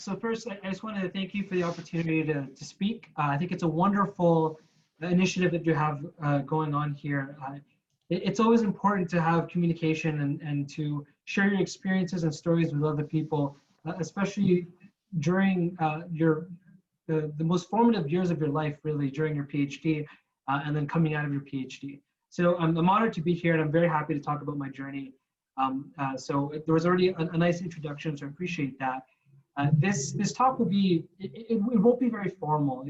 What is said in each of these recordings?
So first, I just wanted to thank you for the opportunity to speak. I think it's a wonderful initiative that you have going on here. It's always important to have communication and to share your experiences and stories with other people, especially during the most formative years of your life, really, during your PhD and then coming out of your PhD. So I'm honored to be here, and I'm very happy to talk about my journey. So there was already a nice introduction, so I appreciate that. This talk will be, it won't be very formal.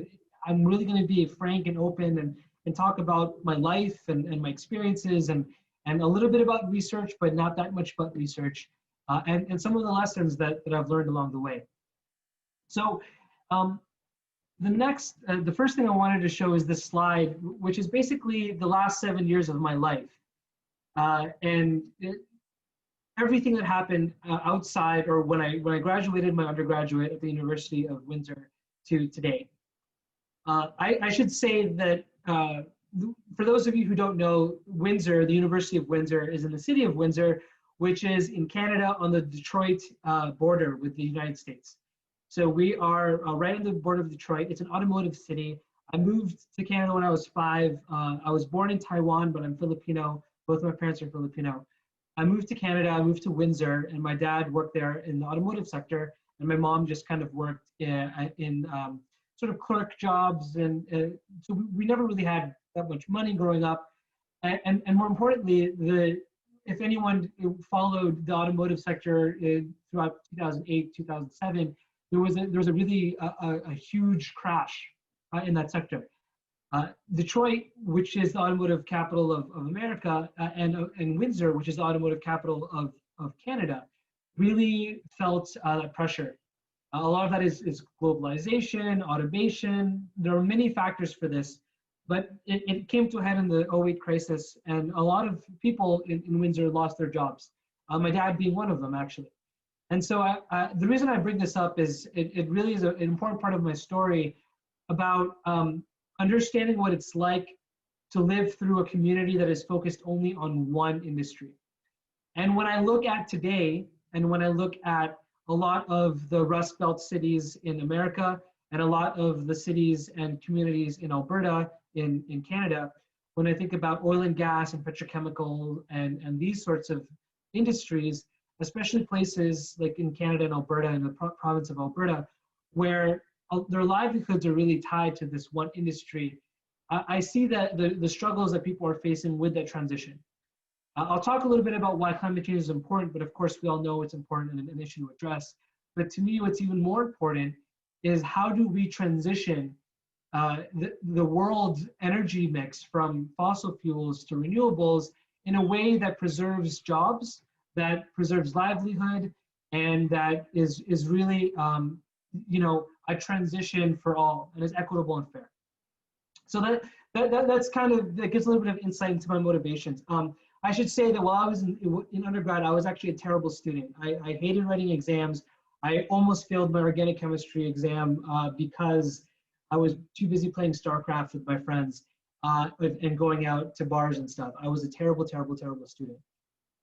I'm really going to be frank and open and talk about my life and my experiences and a little bit about research, but not that much about research, and some of the lessons that I've learned along the way. So the first thing I wanted to show is this slide, which is basically the last 7 years of my life. Everything that happened outside or when I graduated my undergraduate at the University of Windsor to today. I should say that for those of you who don't know, Windsor, the University of Windsor, is in the city of Windsor, which is in Canada on the Detroit border with the United States. So we are right on the border of Detroit. It's an automotive city. I moved to Canada when I was 5. I was born in Taiwan, but I'm Filipino. Both my parents are Filipino. I moved to Canada, I moved to Windsor, and my dad worked there in the automotive sector, and my mom just kind of worked in sort of clerk jobs, and so we never really had that much money growing up. And more importantly, if anyone followed the automotive sector throughout 2008, 2007, there was a really a huge crash in that sector. Detroit, which is the automotive capital of America, and Windsor, which is the automotive capital of Canada, really felt that pressure. A lot of that is globalization, automation. There are many factors for this, but it came to a head in the 2008 crisis, and a lot of people in Windsor lost their jobs, my dad being one of them, actually. And so the reason I bring this up is it really is an important part of my story about understanding what it's like to live through a community that is focused only on one industry. And when I look at today, and when I look at a lot of the Rust Belt cities in America, and a lot of the cities and communities in Alberta, in Canada, when I think about oil and gas and petrochemical and these sorts of industries, especially places like in Canada and Alberta, in the province of Alberta, where their livelihoods are really tied to this one industry, I see that the struggles that people are facing with that transition. I'll talk a little bit about why climate change is important, but of course we all know it's important and an issue to address. But to me, what's even more important is how do we transition the world's energy mix from fossil fuels to renewables in a way that preserves jobs, that preserves livelihood, and that is really a transition for all and is equitable and fair. So that's kind of, that gives a little bit of insight into my motivations. I should say that while I was in undergrad, I was actually a terrible student. I hated writing exams. I almost failed my organic chemistry exam because I was too busy playing StarCraft with my friends and going out to bars and stuff. I was a terrible, terrible, terrible student.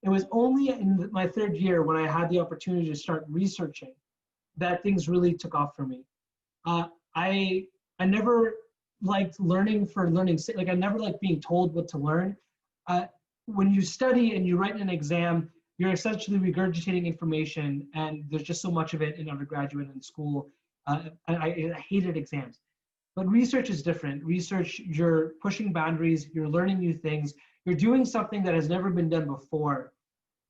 It was only in my 3rd year when I had the opportunity to start researching that things really took off for me. I never liked learning for learning's sake. Like, I never liked being told what to learn. When you study and you write an exam, you're essentially regurgitating information, and there's just so much of it in undergraduate and school. I hated exams. But research is different. Research, you're pushing boundaries, you're learning new things, you're doing something that has never been done before.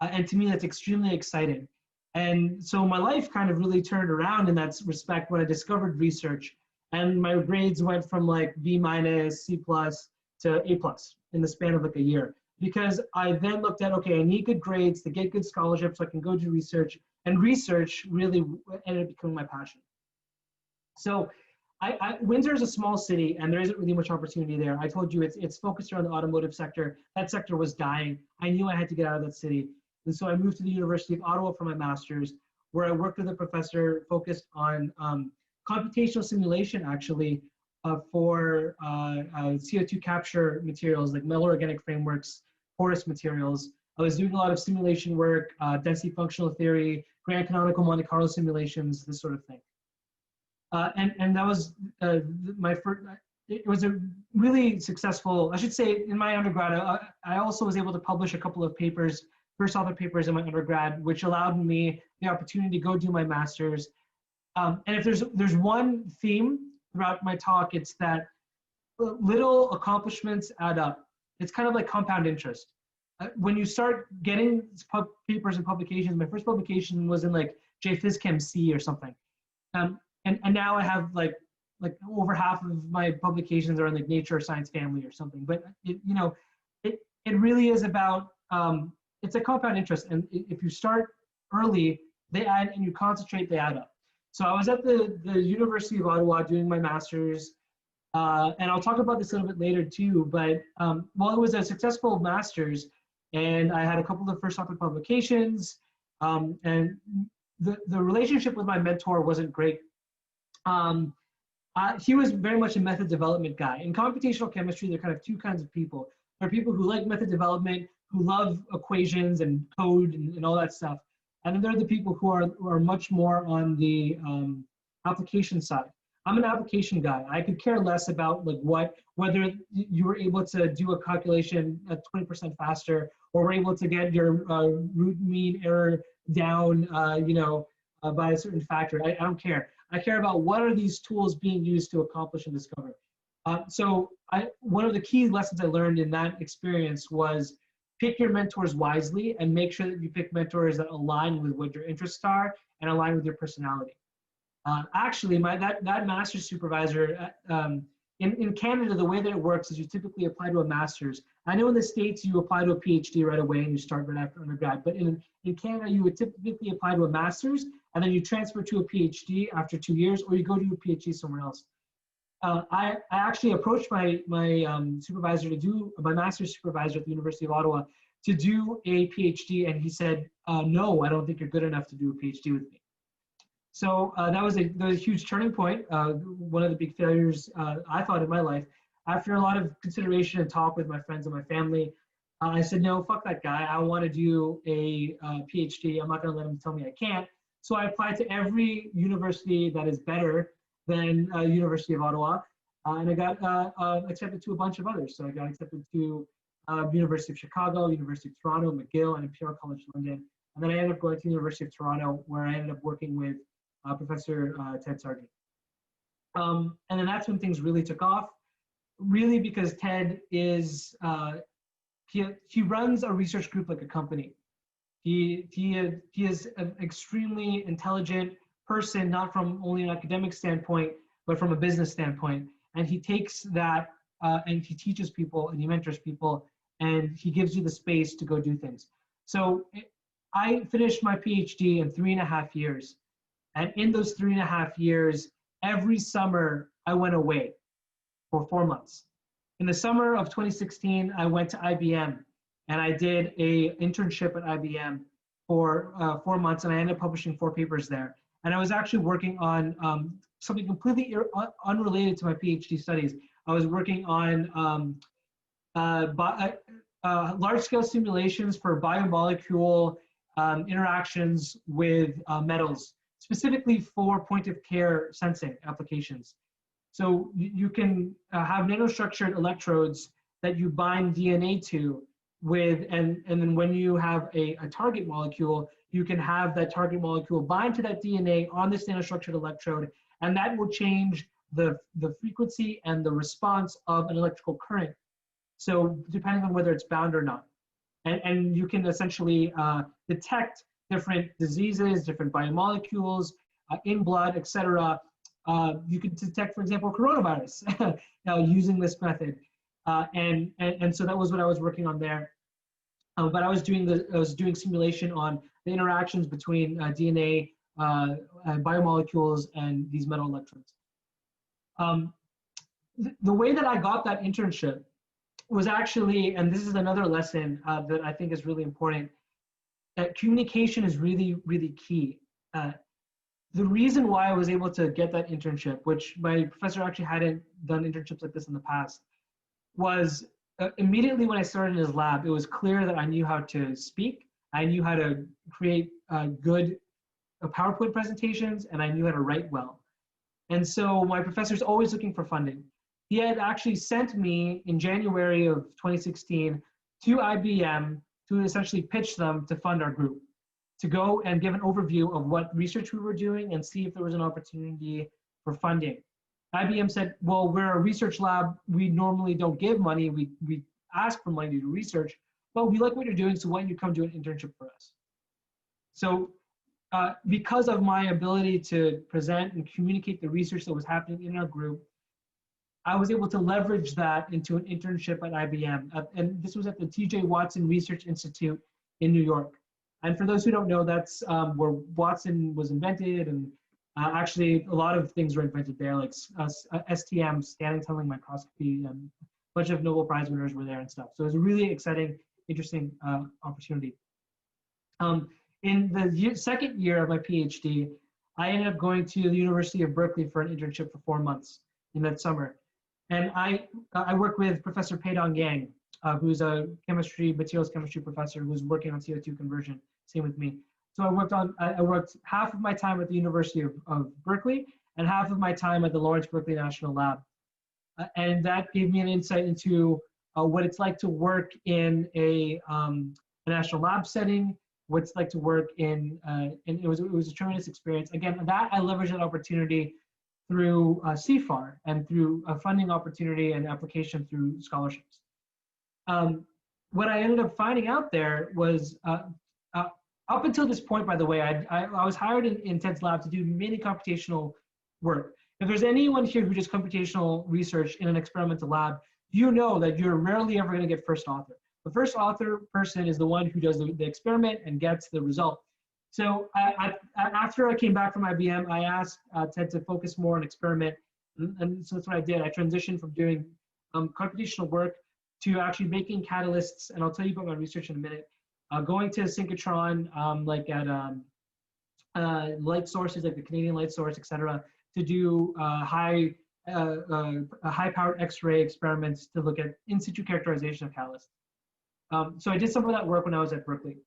And to me, that's extremely exciting. And so my life kind of really turned around in that respect when I discovered research, and my grades went from like B-, C+ to A+ in the span of like a year. Because I then looked at, okay, I need good grades to get good scholarships so I can go do research, and research really ended up becoming my passion. So Windsor is a small city, and there isn't really much opportunity there. I told you it's focused around the automotive sector. That sector was dying. I knew I had to get out of that city. And so I moved to the University of Ottawa for my master's, where I worked with a professor focused on computational simulation, actually, for CO2 capture materials like metal organic frameworks, porous materials. I was doing a lot of simulation work, density functional theory, grand canonical Monte Carlo simulations, this sort of thing. And that was my first. It was a really successful. I should say, in my undergrad, I also was able to publish a couple of papers, first author papers in my undergrad, which allowed me the opportunity to go do my master's. And if there's one theme throughout my talk, it's that little accomplishments add up. It's kind of like compound interest. When you start getting papers and publications, my first publication was in like JPhysChem C or something. And now I have like over half of my publications are in like Nature or Science Family or something. But it really is about it's a compound interest, and if you start early, they add, and you concentrate, they add up. So I was at the University of Ottawa doing my master's, and I'll talk about this a little bit later too. But well, it was a successful master's, and I had a couple of first topic publications, and the relationship with my mentor wasn't great. He was very much a method development guy. In computational chemistry, there are kind of two kinds of people. There are people who like method development, who love equations and code and all that stuff. And then there are the people who are much more on the application side. I'm an application guy. I could care less about like whether you were able to do a calculation at 20% faster, or were able to get your root mean error down, by a certain factor. I don't care. I care about what are these tools being used to accomplish and discover. So one of the key lessons I learned in that experience was pick your mentors wisely and make sure that you pick mentors that align with what your interests are and align with your personality. Actually, that master's supervisor, in Canada, the way that it works is you typically apply to a master's. I know in the States, you apply to a PhD right away and you start right after undergrad, but in Canada, you would typically apply to a master's and then you transfer to a PhD after 2 years, or you go do a PhD somewhere else. I actually approached my supervisor to do, my master's supervisor at the University of Ottawa, to do a PhD, and he said, no, I don't think you're good enough to do a PhD with me. So that was a huge turning point, one of the big failures I thought in my life. After a lot of consideration and talk with my friends and my family, I said, no, fuck that guy. I want to do a PhD. I'm not going to let him tell me I can't. So I applied to every university that is better than University of Ottawa, and I got accepted to a bunch of others. So I got accepted to University of Chicago, University of Toronto, McGill, and Imperial College London. And then I ended up going to the University of Toronto, where I ended up working with Professor Ted Sargent. And then that's when things really took off, really because Ted is, he runs a research group like a company. He is an extremely intelligent person, not from only an academic standpoint, but from a business standpoint. And he takes that and he teaches people and he mentors people and he gives you the space to go do things. So I finished my PhD in 3.5 years. And in those 3.5 years, every summer I went away for 4 months. In the summer of 2016, I went to IBM and I did an internship at IBM for 4 months, and I ended up publishing 4 papers there. And I was actually working on something completely unrelated to my PhD studies. I was working on large-scale simulations for biomolecule interactions with metals, specifically for point-of-care sensing applications. So you can have nanostructured electrodes that you bind DNA to with, and then when you have a target molecule, you can have that target molecule bind to that DNA on this nanostructured electrode, and that will change the frequency and the response of an electrical current. So depending on whether it's bound or not. And you can essentially detect different diseases, different biomolecules in blood, et cetera. You can detect, for example, coronavirus using this method. And so that was what I was working on there. But I was doing simulation on the interactions between DNA, biomolecules, and these metal electrodes. The way that I got that internship was actually, and this is another lesson that I think is really important, that communication is really, really key. The reason why I was able to get that internship, which my professor actually hadn't done internships like this in the past, was immediately when I started in his lab, it was clear that I knew how to speak, I knew how to create good PowerPoint presentations, and I knew how to write well. And so my professor's always looking for funding. He had actually sent me in January of 2016 to IBM to essentially pitch them to fund our group, to go and give an overview of what research we were doing and see if there was an opportunity for funding. IBM said, well, we're a research lab. We normally don't give money. We ask for money to do research, but we like what you're doing, so why don't you come do an internship for us? So because of my ability to present and communicate the research that was happening in our group, I was able to leverage that into an internship at IBM. And this was at the TJ Watson Research Institute in New York. And for those who don't know, that's where Watson was invented, and actually a lot of things were invented there, like STM, scanning tunneling microscopy, and a bunch of Nobel Prize winners were there and stuff. So it was a really exciting, interesting opportunity. In the second year of my PhD, I ended up going to the University of Berkeley for an internship for 4 months in that summer. And I worked with Professor Peidong Yang, who's a materials chemistry professor who's working on CO2 conversion, same with me. So I worked half of my time at the University of Berkeley and half of my time at the Lawrence Berkeley National Lab. And that gave me an insight into what it's like to work in a national lab setting, what it's like to work in, and it was a tremendous experience. Again, I leveraged that opportunity through CFAR and through a funding opportunity and application through scholarships. What I ended up finding out there was, up until this point, by the way, I was hired in Ted's lab to do mainly computational work. If there's anyone here who does computational research in an experimental lab, you know that you're rarely ever going to get first author. The first author person is the one who does the experiment and gets the result. So after I came back from IBM, I asked Ted to focus more on experiment. And so that's what I did. I transitioned from doing computational work to actually making catalysts. And I'll tell you about my research in a minute. Going to synchrotron, like at light sources, like the Canadian Light Source, et cetera, to do high-powered X-ray experiments to look at in situ characterization of catalysts. So I did some of that work when I was at Berkeley.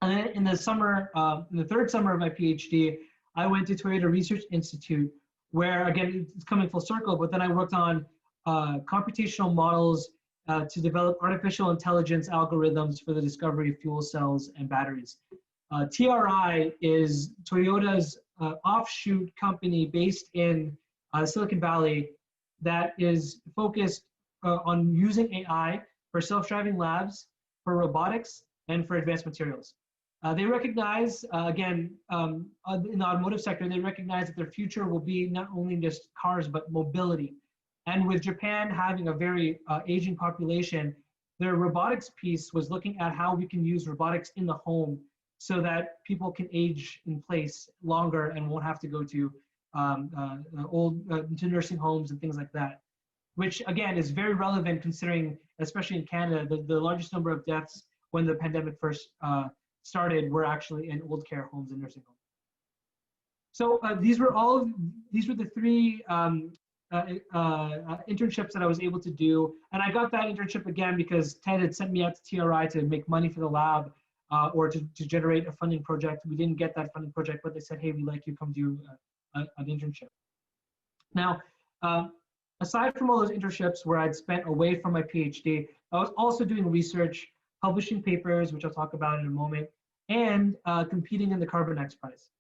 And then in the summer, in the third summer of my PhD, I went to Toyota Research Institute, where again, it's coming full circle, but then I worked on computational models to develop artificial intelligence algorithms for the discovery of fuel cells and batteries. TRI is Toyota's offshoot company based in Silicon Valley that is focused on using AI for self-driving labs, for robotics, and for advanced materials. They recognize, again, in the automotive sector, they recognize that their future will be not only just cars, but mobility. And with Japan having a very aging population, their robotics piece was looking at how we can use robotics in the home so that people can age in place longer and won't have to go to to nursing homes and things like that, which again is very relevant considering, especially in Canada, the largest number of deaths when the pandemic first started were actually in old care homes and nursing homes. So these were the three internships that I was able to do. And I got that internship again because Ted had sent me out to TRI to make money for the lab or to generate a funding project. We didn't get that funding project, but they said, hey, we'd like you to come do an internship. Now, aside from all those internships where I'd spent away from my PhD, I was also doing research, publishing papers, which I'll talk about in a moment, and competing in the Carbon X Prize.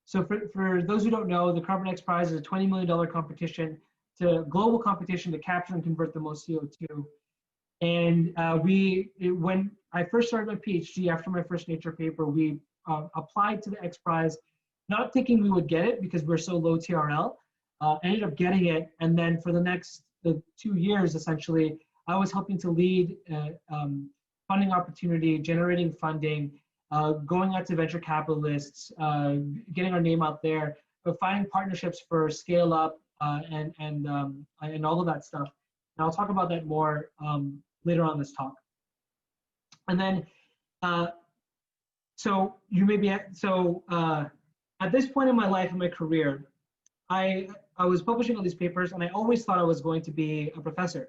So for those who don't know, the Carbon X Prize is a $20 million competition, global competition to capture and convert the most CO2. And when I first started my PhD, after my first Nature paper, we applied to the X Prize, not thinking we would get it because we're so low TRL, ended up getting it. And then for the next 2 years, essentially, I was helping to lead funding opportunity, generating funding, going out to venture capitalists, getting our name out there, but finding partnerships for scale up and all of that stuff. And I'll talk about that more later on this talk. And then, so you may be at this point in my life, in my career, I was publishing all these papers, and I always thought I was going to be a professor.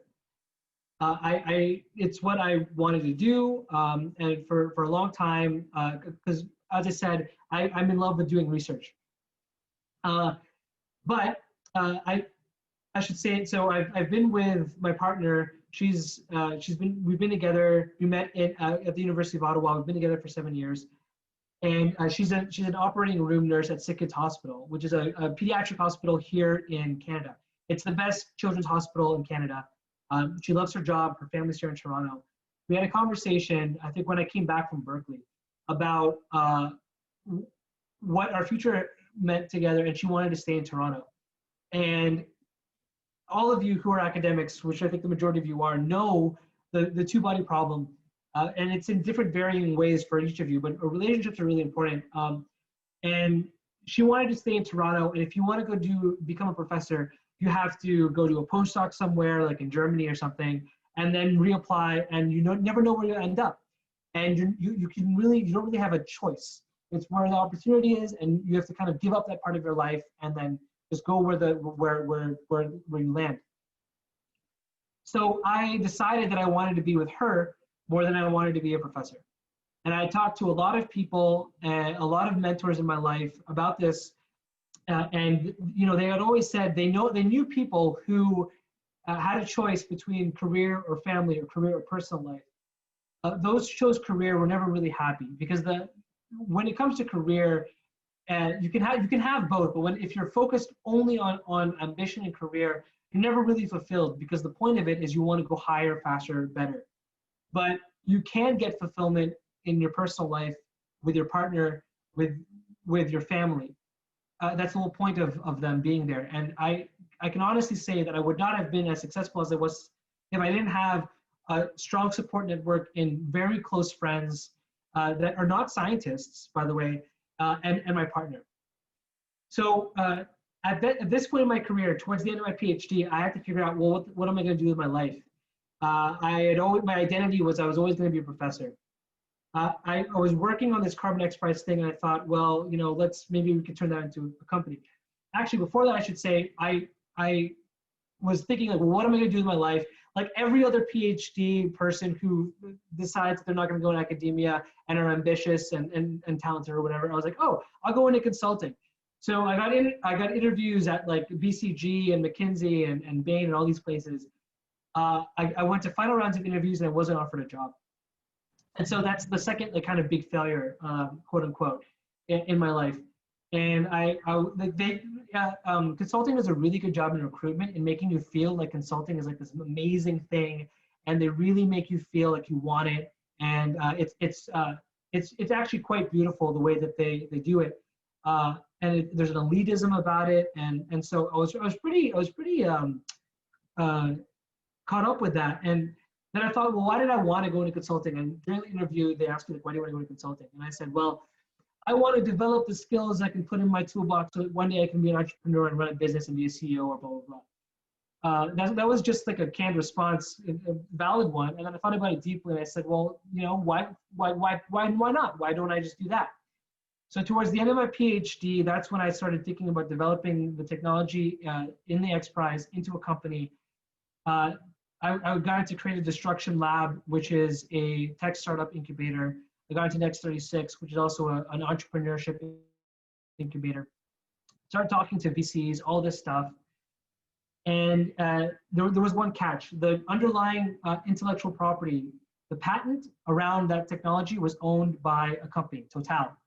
It's what I wanted to do, and for a long time, because as I said, I'm in love with doing research. But I should say, so I've been with my partner. We've been together. We met at the University of Ottawa. We've been together for 7 years, and she's an operating room nurse at Sick Kids Hospital, which is a pediatric hospital here in Canada. It's the best children's hospital in Canada. She loves her job. Her family's here in Toronto. We had a conversation, I think, when I came back from Berkeley, about what our future meant together, and she wanted to stay in Toronto. And all of you who are academics, which I think the majority of you are, know the two-body problem. And it's in different varying ways for each of you, but relationships are really important. And she wanted to stay in Toronto, and if you want to become a professor, you have to go to a postdoc somewhere, like in Germany or something, and then reapply, and you never know where you end up. And you don't really have a choice. It's where the opportunity is, and you have to kind of give up that part of your life and then just go where you land. So I decided that I wanted to be with her more than I wanted to be a professor. And I talked to a lot of people and a lot of mentors in my life about this. And they had always said they knew people who had a choice between career or family or career or personal life. Those who chose career were never really happy, because when it comes to career, you can have both, but if you're focused only on ambition and career, you're never really fulfilled, because the point of it is you want to go higher, faster, better. But you can get fulfillment in your personal life, with your partner, with your family. That's the whole point of them being there. And I can honestly say that I would not have been as successful as I was if I didn't have a strong support network in very close friends that are not scientists, by the way, and my partner. So at this point in my career, towards the end of my PhD, I had to figure out, well, what am I going to do with my life? My identity was I was always going to be a professor. I was working on this carbon X prize thing, and I thought, well, maybe we could turn that into a company. Actually, before that, I should say, I was thinking, like, well, what am I going to do with my life? Like every other PhD person who decides they're not going to go in academia and are ambitious and talented or whatever, I was like, oh, I'll go into consulting. So I got interviews at like BCG and McKinsey and Bain and all these places. I went to final rounds of interviews and I wasn't offered a job. And so that's the second kind of big failure, quote unquote, in my life. And consulting does a really good job in recruitment in making you feel like consulting is like this amazing thing, and they really make you feel like you want it. And it's actually quite beautiful the way that they do it. And there's an elitism about it, and so I was pretty caught up with that. And then I thought, well, why did I want to go into consulting? And during the interview, they asked me, like, why do you want to go into consulting? And I said, well, I want to develop the skills I can put in my toolbox so that one day I can be an entrepreneur and run a business and be a CEO or blah, blah, blah. That was just like a canned response, a valid one. And then I thought about it deeply, and I said, well, why not? Why don't I just do that? So towards the end of my PhD, that's when I started thinking about developing the technology in the X Prize into a company. I got into Creative Destruction Lab, which is a tech startup incubator. I got into Next 36, which is also an entrepreneurship incubator. Started talking to VCs, all this stuff. And there was one catch. The underlying intellectual property, the patent around that technology was owned by a company, Total.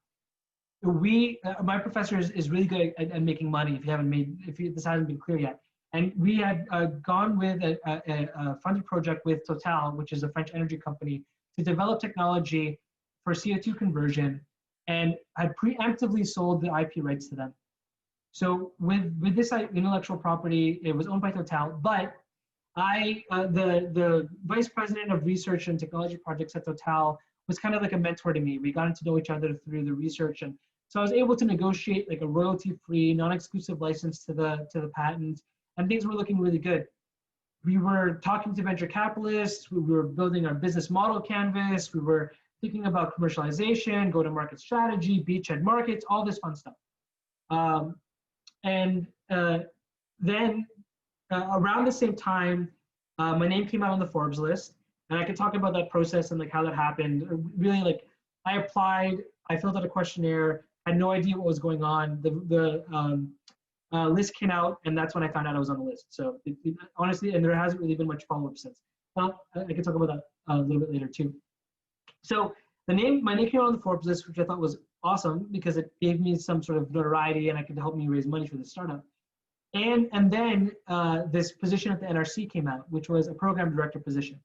My professor is really good at making money, if this hasn't been clear yet. And we had gone with a funded project with Total, which is a French energy company, to develop technology for CO2 conversion, and had preemptively sold the IP rights to them. So with this intellectual property, it was owned by Total, but the vice president of research and technology projects at Total was kind of like a mentor to me. We got to know each other through the research, and so I was able to negotiate like a royalty-free, non-exclusive license to the patent, and things were looking really good. We were talking to venture capitalists. We were building our business model canvas. We were thinking about commercialization, go-to-market strategy, beachhead markets, all this fun stuff. Then around the same time, my name came out on the Forbes list, and I could talk about that process and like how that happened. Really, like, I applied, I filled out a questionnaire, had no idea what was going on. list came out, and that's when I found out I was on the list. So honestly, and there hasn't really been much follow-up since. Well, I can talk about that a little bit later too. So my name came out on the Forbes list, which I thought was awesome because it gave me some sort of notoriety and it could help me raise money for the startup. And then this position at the NRC came out, which was a program director position.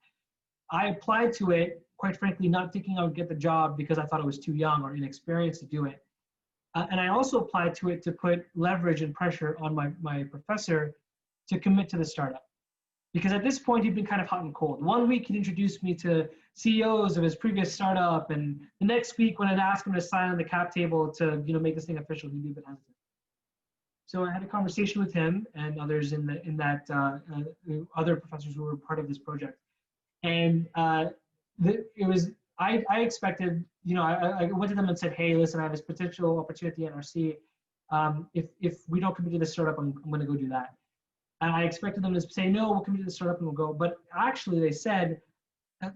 I applied to it, quite frankly, not thinking I would get the job because I thought I was too young or inexperienced to do it. And I also applied to it to put leverage and pressure on my professor to commit to the startup. Because at this point, he'd been kind of hot and cold. 1 week, he'd introduced me to CEOs of his previous startup. And the next week, when I'd ask him to sign on the cap table to make this thing official, he'd be a bit hesitant. So I had a conversation with him and others other professors who were part of this project. And I expected, I went to them and said, hey, listen, I have this potential opportunity at NRC. If we don't commit to this startup, I'm going to go do that. And I expected them to say, no, we'll commit to the startup and we'll go. But actually, they said,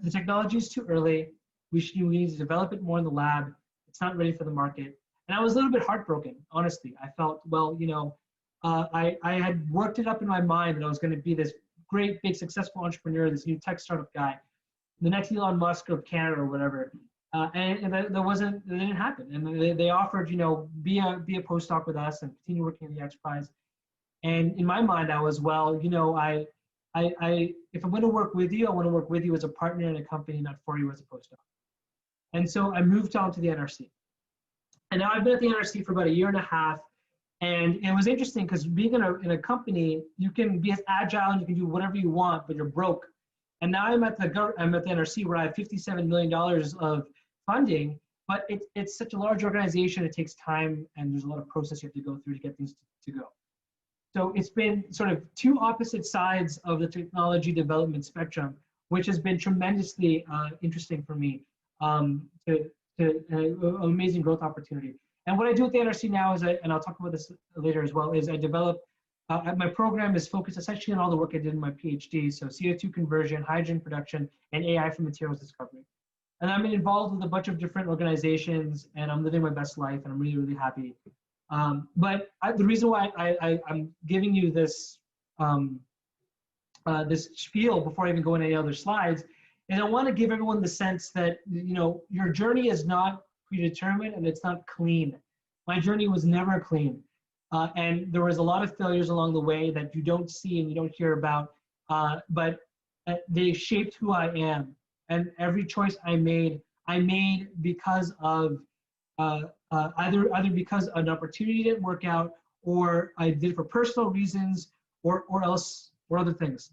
the technology is too early. We need to develop it more in the lab. It's not ready for the market. And I was a little bit heartbroken, honestly. I felt, well, I had worked it up in my mind that I was going to be this great, big, successful entrepreneur, this new tech startup guy, the next Elon Musk of Canada or whatever. And that didn't happen. And they offered, be a postdoc with us and continue working in the X Prize. And in my mind, I was, well, if I'm going to work with you, I want to work with you as a partner in a company, not for you as a postdoc. And so I moved on to the NRC. And now I've been at the NRC for about 1.5 years. And it was interesting because being in a company, you can be as agile and you can do whatever you want, but you're broke. And now I'm at the NRC where I have $57 million of funding, but it's such a large organization. It takes time and there's a lot of process you have to go through to get things to go. So it's been sort of two opposite sides of the technology development spectrum, which has been tremendously interesting for me, to amazing growth opportunity. And what I do at the NRC now is, and I'll talk about this later as well, is I develop, my program is focused essentially on all the work I did in my PhD, so CO2 conversion, hydrogen production, and AI for materials discovery. And I'm involved with a bunch of different organizations, and I'm living my best life, and I'm really, really happy. But the reason why I'm giving you this this spiel before I even go into any other slides is I want to give everyone the sense that your journey is not predetermined and it's not clean. My journey was never clean, and there was a lot of failures along the way that you don't see and you don't hear about, but they shaped who I am. And every choice I made because of either because an opportunity didn't work out, or I did it for personal reasons, or other things.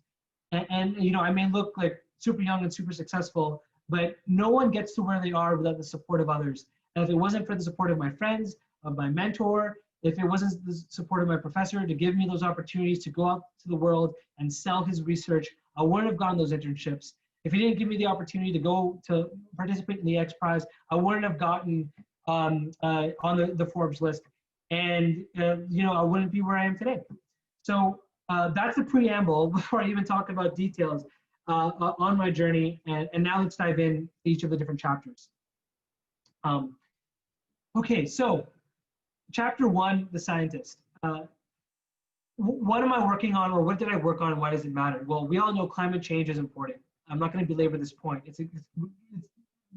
And I may look like super young and super successful, but no one gets to where they are without the support of others. And if it wasn't for the support of my friends, of my mentor, if it wasn't the support of my professor to give me those opportunities to go out to the world and sell his research, I wouldn't have gotten those internships. If he didn't give me the opportunity to go to participate in the X Prize, I wouldn't have gotten on the Forbes list, and I wouldn't be where I am today. So that's the preamble before I even talk about details on my journey, and now let's dive in each of the different chapters. Okay, so chapter 1, the scientist. What am I working on, or what did I work on, and why does it matter? Well, we all know climate change is important. I'm not going to belabor this point. It's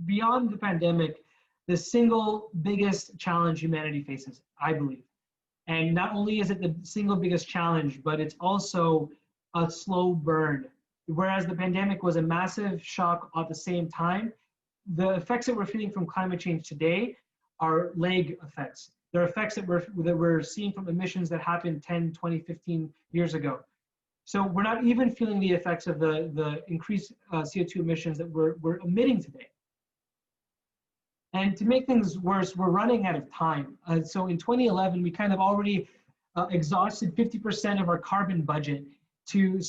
beyond the pandemic, the single biggest challenge humanity faces, I believe. And not only is it the single biggest challenge, but it's also a slow burn. Whereas the pandemic was a massive shock at the same time, the effects that we're feeling from climate change today are lag effects. They're effects that we're seeing from emissions that happened 10, 20, 15 years ago. So we're not even feeling the effects of the increased CO2 emissions that we're emitting today. And to make things worse, we're running out of time. So in 2011, we kind of already exhausted 50% of our carbon budget to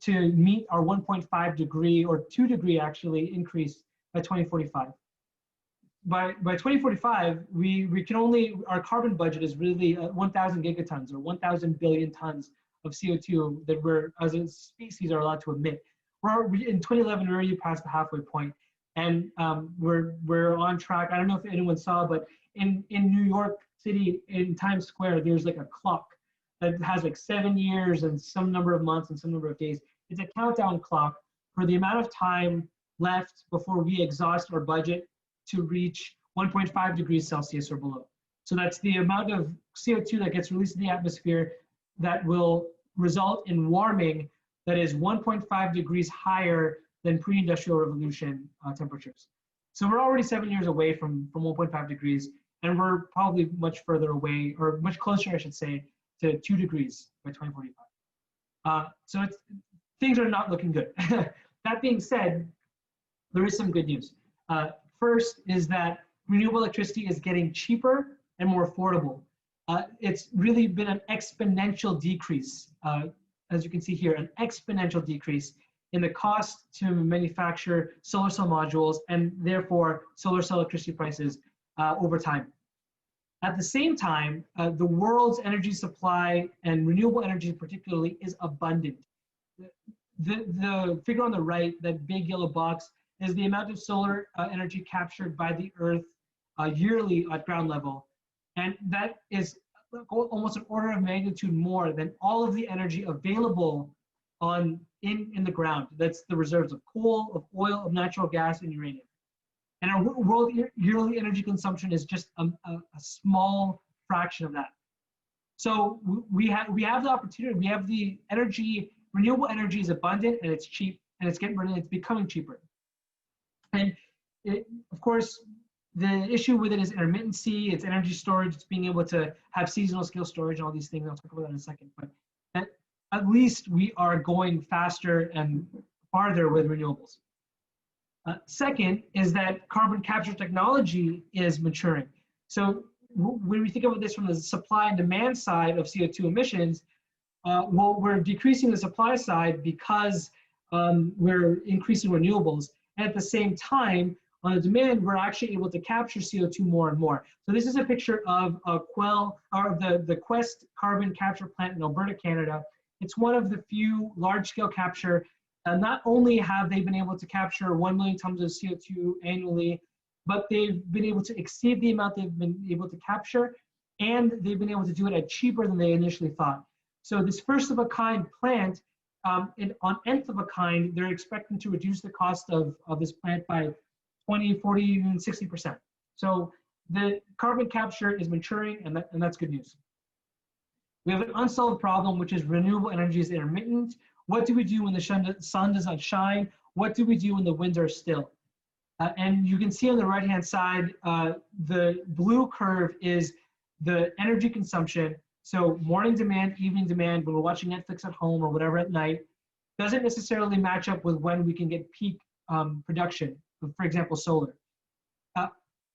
meet our 1.5 degree or 2 degree actually increase by 2045. By 2045, we can only, our carbon budget is really 1,000 gigatons or 1,000 billion tons of CO2 that we're, as a species, are allowed to emit. In 2011, we're already past the halfway point, and we're on track. I don't know if anyone saw, but in New York City, in Times Square, there's like a clock, that has like 7 years and some number of months and some number of days. It's a countdown clock for the amount of time left before we exhaust our budget to reach 1.5 degrees Celsius or below. So that's the amount of CO2 that gets released in the atmosphere that will result in warming that is 1.5 degrees higher than pre-industrial revolution temperatures. So we're already 7 years away from 1.5 degrees, and we're probably much further away, or much closer, I should say, to 2 degrees by 2045. So things are not looking good. That being said, there is some good news. First is that renewable electricity is getting cheaper and more affordable. It's really been an exponential decrease, as you can see here, an exponential decrease in the cost to manufacture solar cell modules and therefore solar cell electricity prices over time. At the same time, the world's energy supply and renewable energy particularly is abundant. The figure on the right, that big yellow box, is the amount of solar energy captured by the Earth yearly at ground level. And that is almost an order of magnitude more than all of the energy available in the ground. That's the reserves of coal, of oil, of natural gas, and uranium. And our world yearly energy consumption is just a small fraction of that. So we have the opportunity, we have the energy, renewable energy is abundant and it's cheap and it's becoming cheaper. And of course, the issue with it is intermittency, it's energy storage, it's being able to have seasonal scale storage and all these things. I'll talk about that in a second. But at least we are going faster and farther with renewables. Second is that carbon capture technology is maturing. So when we think about this from the supply and demand side of CO2 emissions, well, we're decreasing the supply side because we're increasing renewables. And at the same time, on the demand, we're actually able to capture CO2 more and more. So this is a picture of the Quest carbon capture plant in Alberta, Canada. It's one of the few large-scale capture. Not only have they been able to capture 1 million tons of CO2 annually, but they've been able to exceed the amount they've been able to capture, and they've been able to do it at cheaper than they initially thought. So this first-of-a-kind plant, on nth of a kind, they're expecting to reduce the cost of this plant by 20, 40, even 60%. So the carbon capture is maturing, and that's good news. We have an unsolved problem, which is renewable energy is intermittent. What do we do when the sun does not shine? What do we do when the winds are still? And you can see on the right-hand side, the blue curve is the energy consumption. So morning demand, evening demand, when we're watching Netflix at home or whatever at night, doesn't necessarily match up with when we can get peak production, for example, solar.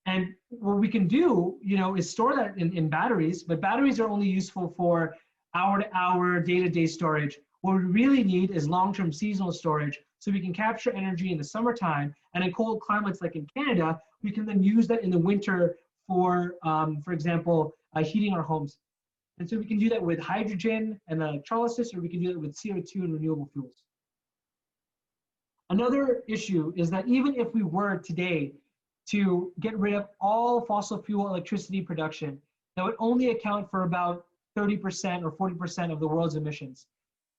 And what we can do, is store that in batteries, but batteries are only useful for hour-to-hour, day-to-day storage. What we really need is long-term seasonal storage, so we can capture energy in the summertime, and in cold climates like in Canada, we can then use that in the winter for example, heating our homes. And so we can do that with hydrogen and electrolysis, or we can do it with CO2 and renewable fuels. Another issue is that even if we were today to get rid of all fossil fuel electricity production, that would only account for about 30% or 40% of the world's emissions.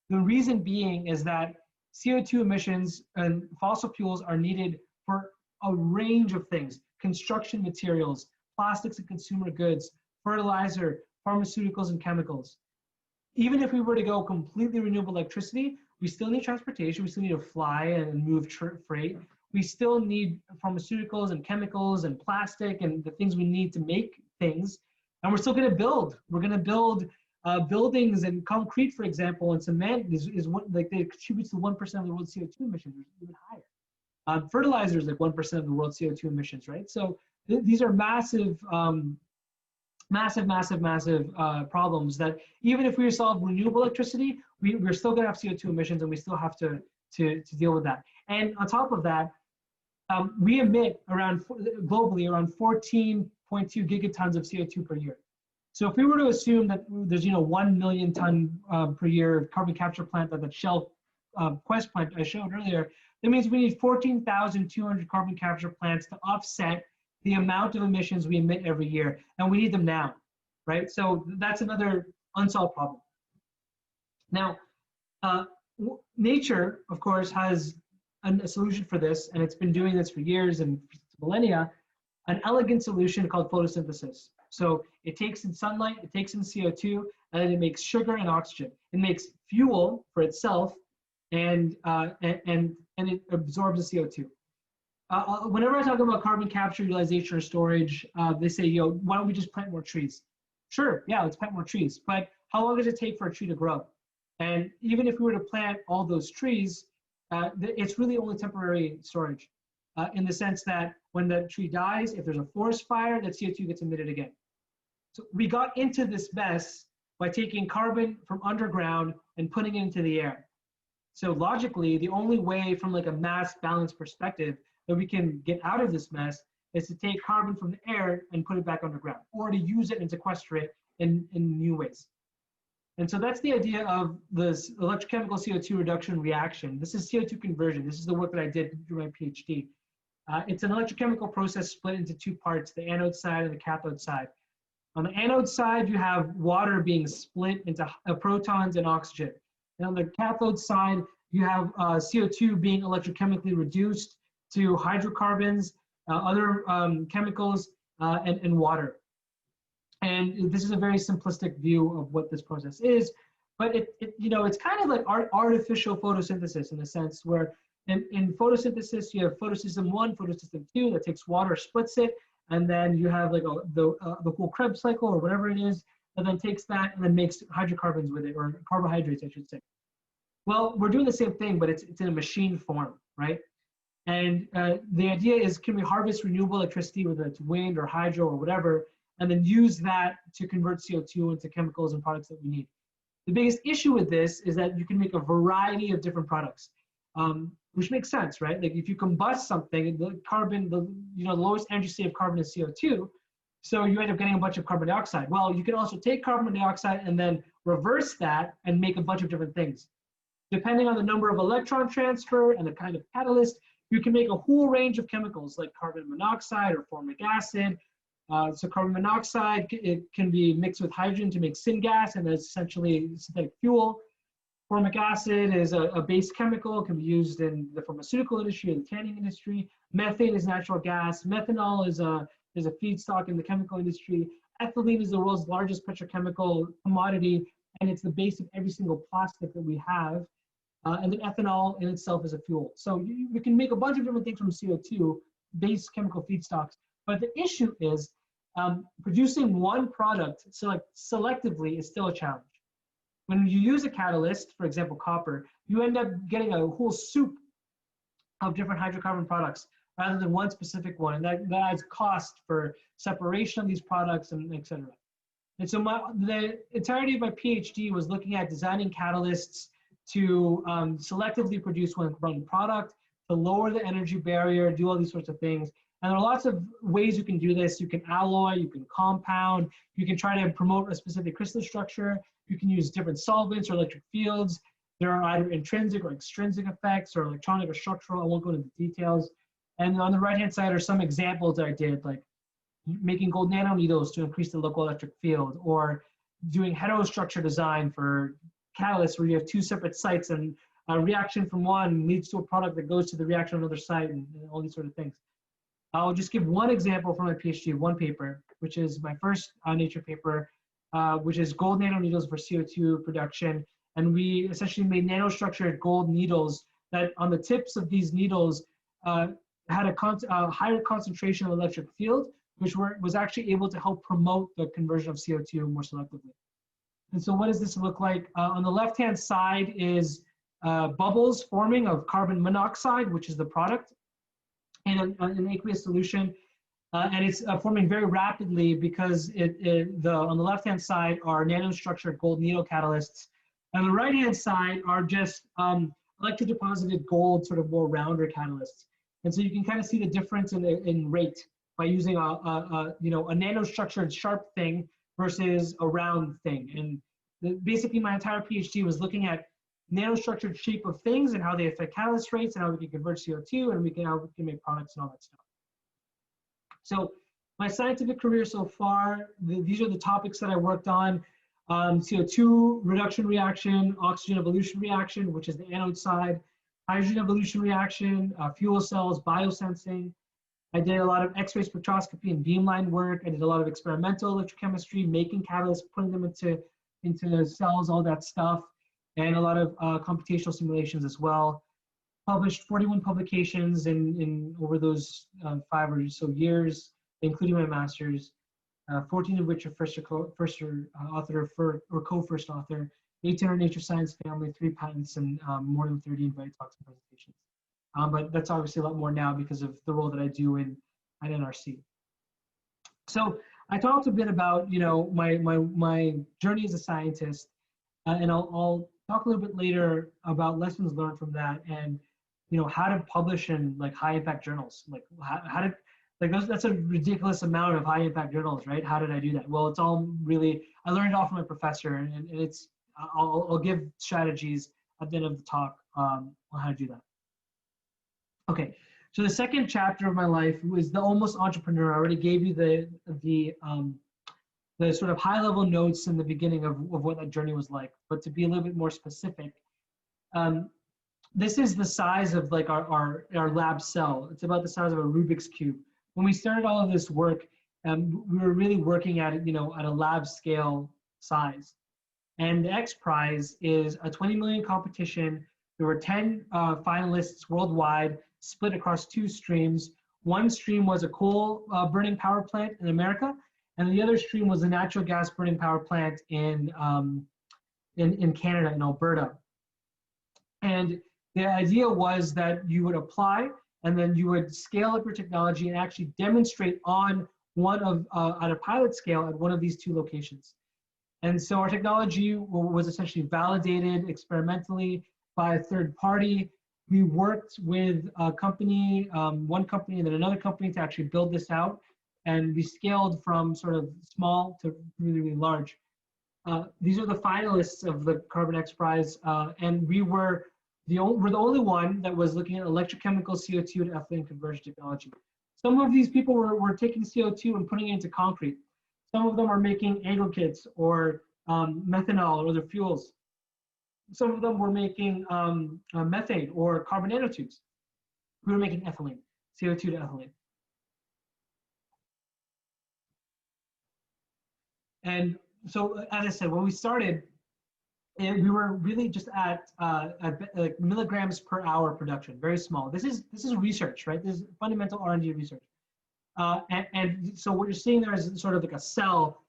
The reason being is that CO2 emissions and fossil fuels are needed for a range of things: construction materials, plastics and consumer goods, fertilizer, pharmaceuticals and chemicals. Even if we were to go completely renewable electricity, we still need transportation, we still need to fly and move freight. We still need pharmaceuticals and chemicals and plastic and the things we need to make things. And we're still gonna build. We're gonna build buildings, and concrete, for example, and cement is what, like, they contribute to 1% of the world's CO2 emissions, or even higher. Fertilizer is like 1% of the world's CO2 emissions, right? So these are massive, massive problems that even if we solve renewable electricity, we're still gonna have CO2 emissions, and we still have to deal with that. And on top of that, we emit globally around 14.2 gigatons of CO2 per year. So if we were to assume that there's 1 million ton per year carbon capture plant, that Shell Quest plant I showed earlier, that means we need 14,200 carbon capture plants to offset the amount of emissions we emit every year, and we need them now, right? So that's another unsolved problem. Now, nature, of course, has a solution for this, and it's been doing this for years and millennia, an elegant solution called photosynthesis. So it takes in sunlight, it takes in CO2, and then it makes sugar and oxygen. It makes fuel for itself, and it absorbs the CO2. Whenever I talk about carbon capture, utilization, or storage, they say, why don't we just plant more trees? Sure, yeah, let's plant more trees. But how long does it take for a tree to grow? And even if we were to plant all those trees, it's really only temporary storage, in the sense that when the tree dies, if there's a forest fire, that CO2 gets emitted again. So we got into this mess by taking carbon from underground and putting it into the air. So logically, the only way from like a mass balance perspective that we can get out of this mess is to take carbon from the air and put it back underground, or to use it and sequester it in new ways. And so that's the idea of this electrochemical CO2 reduction reaction. This is CO2 conversion. This is the work that I did through my PhD. It's an electrochemical process split into two parts, the anode side and the cathode side. On the anode side, you have water being split into protons and oxygen. And on the cathode side, you have CO2 being electrochemically reduced to hydrocarbons, other chemicals, and water. And this is a very simplistic view of what this process is, but it's kind of like artificial photosynthesis in a sense, where in photosynthesis you have photosystem 1, photosystem 2 that takes water, splits it, and then you have like the whole Krebs cycle or whatever it is, that then takes that and then makes hydrocarbons with it, or carbohydrates, I should say. Well, we're doing the same thing, but it's in a machine form, right? And the idea is, can we harvest renewable electricity, whether it's wind or hydro or whatever, and then use that to convert CO2 into chemicals and products that we need? The biggest issue with this is that you can make a variety of different products, which makes sense, right? Like if you combust something, the carbon, the lowest energy state of carbon is CO2, so you end up getting a bunch of carbon dioxide. Well, you can also take carbon dioxide and then reverse that and make a bunch of different things. Depending on the number of electron transfer and the kind of catalyst, you can make a whole range of chemicals like carbon monoxide or formic acid. So carbon monoxide, it can be mixed with hydrogen to make syngas, and that's essentially synthetic fuel. Formic acid is a base chemical, can be used in the pharmaceutical industry and the tanning industry. Methane is natural gas. Methanol is a feedstock in the chemical industry. Ethylene is the world's largest petrochemical commodity, and it's the base of every single plastic that we have. And then ethanol in itself is a fuel. So we can make a bunch of different things from CO2, base chemical feedstocks. But the issue is producing one product selectively is still a challenge. When you use a catalyst, for example, copper, you end up getting a whole soup of different hydrocarbon products rather than one specific one. And that adds cost for separation of these products, and et cetera. And so the entirety of my PhD was looking at designing catalysts to selectively produce one product, to lower the energy barrier, do all these sorts of things. And there are lots of ways you can do this. You can alloy, you can compound, you can try to promote a specific crystal structure, you can use different solvents or electric fields. There are either intrinsic or extrinsic effects, or electronic or structural. I won't go into the details. And on the right-hand side are some examples that I did, like making gold nanoneedles to increase the local electric field, or doing heterostructure design for catalysts where you have two separate sites and a reaction from one leads to a product that goes to the reaction of another site, and all these sort of things. I'll just give one example from my PhD, one paper, which is my first Nature paper, which is gold nanoneedles for CO2 production. And we essentially made nanostructured gold needles that on the tips of these needles had a higher concentration of electric field, which was actually able to help promote the conversion of CO2 more selectively. And so what does this look like? On the left-hand side is bubbles forming of carbon monoxide, which is the product, in an aqueous solution. And it's forming very rapidly because on the left-hand side are nanostructured gold needle catalysts. On the right-hand side are just electrodeposited gold, sort of more rounder catalysts. And so you can kind of see the difference in rate by using a nanostructured sharp thing versus a round thing. And basically my entire PhD was looking at nanostructured shape of things and how they affect catalyst rates and how we can convert CO2 and how we can make products and all that stuff. So my scientific career so far, these are the topics that I worked on. CO2 reduction reaction, oxygen evolution reaction, which is the anode side, hydrogen evolution reaction, fuel cells, biosensing. I did a lot of X-ray spectroscopy and beamline work. I did a lot of experimental electrochemistry, making catalysts, putting them into cells, all that stuff, and a lot of computational simulations as well. Published 41 publications in over those 5 or so years, including my master's. 14 of which are first author or co-first author, 18 are Nature Science Family, 3 patents, and more than 30 invited talks and presentations. But that's obviously a lot more now because of the role that I do at NRC. So I talked a bit about my journey as a scientist, and I'll talk a little bit later about lessons learned from that, and how to publish in like high impact journals, like how to that's a ridiculous amount of high impact journals, right? How did I do that? Well, it's all really, I learned it all from my professor, and it's, I'll give strategies at the end of the talk on how to do that. Okay, so the second chapter of my life was the almost entrepreneur. I already gave you the sort of high level notes in the beginning of what that journey was like, but to be a little bit more specific, this is the size of like our lab cell. It's about the size of a Rubik's Cube. When we started all of this work, we were really working at it, at a lab scale size. And the X Prize is a 20 million competition. There were 10 finalists worldwide, split across 2 streams. One stream was a coal burning power plant in America, and the other stream was a natural gas burning power plant in Canada, in Alberta. And the idea was that you would apply, and then you would scale up your technology and actually demonstrate on at a pilot scale at one of these 2 locations. And so our technology was essentially validated experimentally by a third party. We worked with a company, one company and then another company to actually build this out. And we scaled from sort of small to really, really large. These are the finalists of the Carbon X Prize, and we're the only one that was looking at electrochemical CO2 to ethylene conversion technology. Some of these people were taking CO2 and putting it into concrete. Some of them are making aggregates or methanol or other fuels. Some of them were making methane or carbon nanotubes. We were making ethylene, CO2 to ethylene. And so, as I said, when we started, we were really just at like milligrams per hour production, very small. This is research, right? This is fundamental R&D research. And so what you're seeing there is sort of like a cell.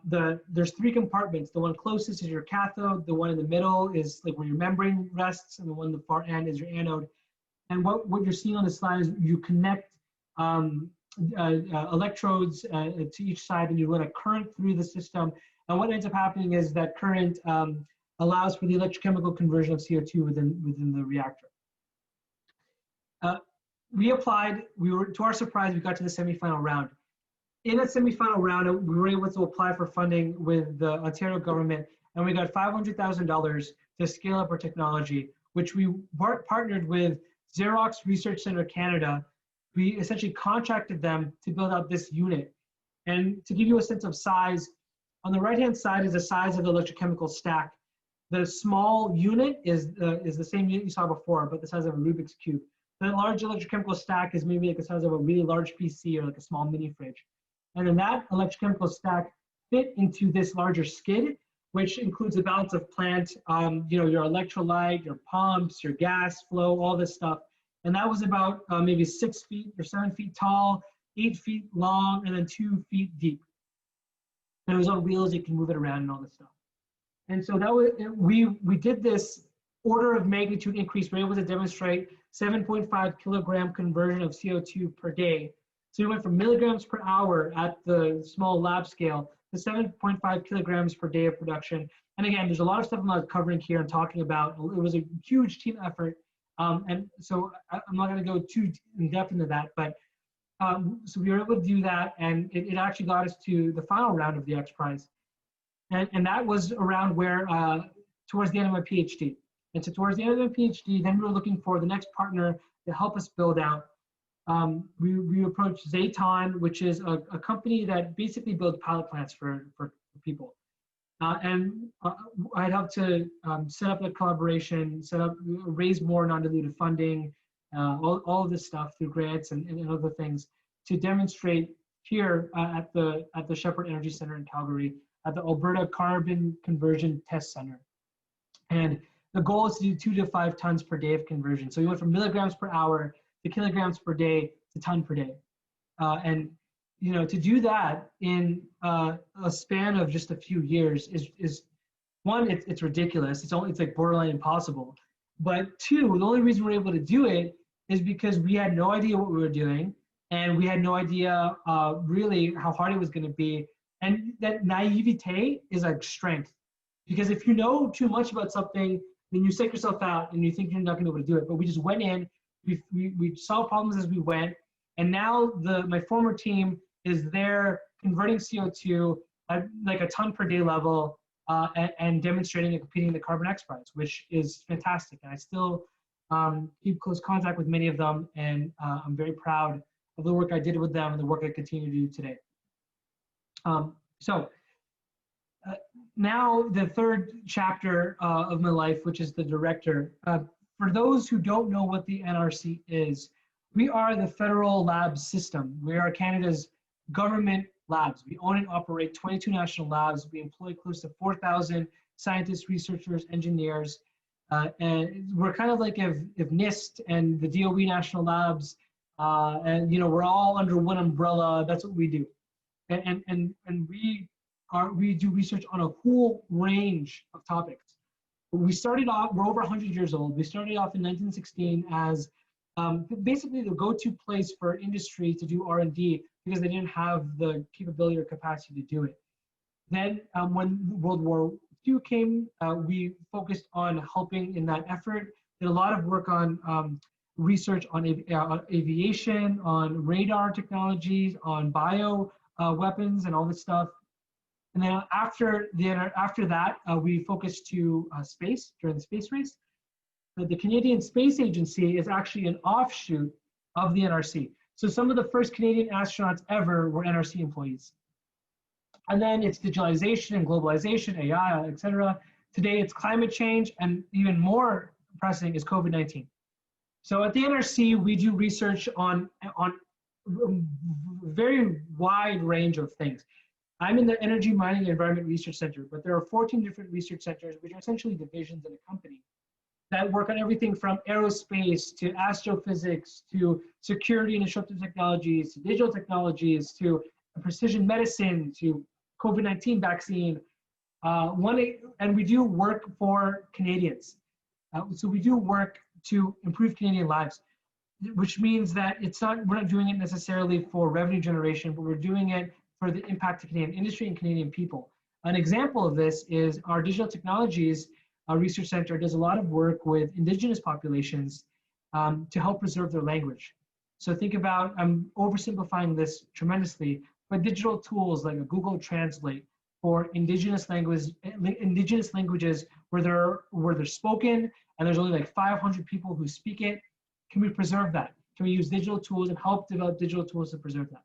There's 3 compartments. The one closest is your cathode. The one in the middle is like where your membrane rests, and the one in the far end is your anode. And what you're seeing on the slide is you connect electrodes to each side, and you run a current through the system. And what ends up happening is that current allows for the electrochemical conversion of CO2 within the reactor. We applied, to our surprise, we got to the semifinal round. In that semifinal round, we were able to apply for funding with the Ontario government, and we got $500,000 to scale up our technology, which we partnered with Xerox Research Center Canada. We essentially contracted them to build out this unit. And to give you a sense of size, on the right-hand side is the size of the electrochemical stack. The small unit is the same unit you saw before, but the size of a Rubik's Cube. The large electrochemical stack is maybe like the size of a really large PC or like a small mini fridge. And then that electrochemical stack fit into this larger skid, which includes a balance of plant, your electrolyte, your pumps, your gas flow, all this stuff. And that was about maybe 6 feet or 7 feet tall, 8 feet long, and then 2 feet deep. And it was on wheels, you can move it around and all this stuff. And so that was, we did this order of magnitude increase. We were able to demonstrate 7.5 kilogram conversion of CO2 per day. So we went from milligrams per hour at the small lab scale to 7.5 kilograms per day of production. And again, there's a lot of stuff I'm not covering here and talking about. It was a huge team effort. And so I'm not going to go too in depth into that, but so we were able to do that, and it actually got us to the final round of the X Prize. And that was around where, towards the end of my PhD. And so towards the end of my PhD, then we were looking for the next partner to help us build out. We approached Zayton, which is a company that basically builds pilot plants for people. And I helped to set up a collaboration, raise more non-dilutive funding, all of this stuff through grants and other things to demonstrate here at the Shepherd Energy Center in Calgary, at the Alberta Carbon Conversion Test Center. And the goal is to do 2 to 5 tons per day of conversion. So we went from milligrams per hour to kilograms per day to ton per day. And to do that in a span of just a few years is one, it's ridiculous. It's like borderline impossible. But two, the only reason we're able to do it is because we had no idea what we were doing, and we had no idea really how hard it was going to be. And that naivete is like strength, because if you know too much about something, then you psych yourself out and you think you're not going to be able to do it. But we just went in, we solved problems as we went, and now my former team is there converting CO2 at like a ton per day level and demonstrating and competing the Carbon X Prize, which is fantastic. And I still keep close contact with many of them, and I'm very proud of the work I did with them and the work I continue to do today. Now the third chapter of my life, which is the director. For those who don't know what the NRC is, we are the federal lab system. We are Canada's government labs. We own and operate 22 national labs. We employ close to 4,000 scientists, researchers, engineers. And we're kind of like if NIST and the DOE national labs, and we're all under one umbrella. That's what we do. And we do research on a whole range of topics. We started off, we're over 100 years old. We started off in 1916 as basically the go-to place for industry to do R&D because they didn't have the capability or capacity to do it. Then when World War II came, we focused on helping in that effort. Did a lot of work on research on aviation, on radar technologies, on bio weapons and all this stuff. And then after that, we focused to space during the space race. The Canadian Space Agency is actually an offshoot of the NRC. So some of the first Canadian astronauts ever were NRC employees. And then it's digitalization and globalization, AI, et cetera. Today it's climate change, and even more pressing is COVID-19. So at the NRC, we do research on a very wide range of things. I'm in the Energy, Mining, and Environment Research Center, but there are 14 different research centers, which are essentially divisions in a company that work on everything from aerospace to astrophysics to security and disruptive technologies to digital technologies to precision medicine to COVID-19 vaccine. And we do work for Canadians. So we do work to improve Canadian lives, which means that we're not doing it necessarily for revenue generation, but we're doing it for the impact to Canadian industry and Canadian people. An example of this is our Digital Technologies Research Center does a lot of work with Indigenous populations to help preserve their language. So think about, I'm oversimplifying this tremendously, but digital tools like a Google Translate for Indigenous languages where they're spoken and there's only like 500 people who speak it. Can we preserve that? Can we use digital tools and help develop digital tools to preserve that?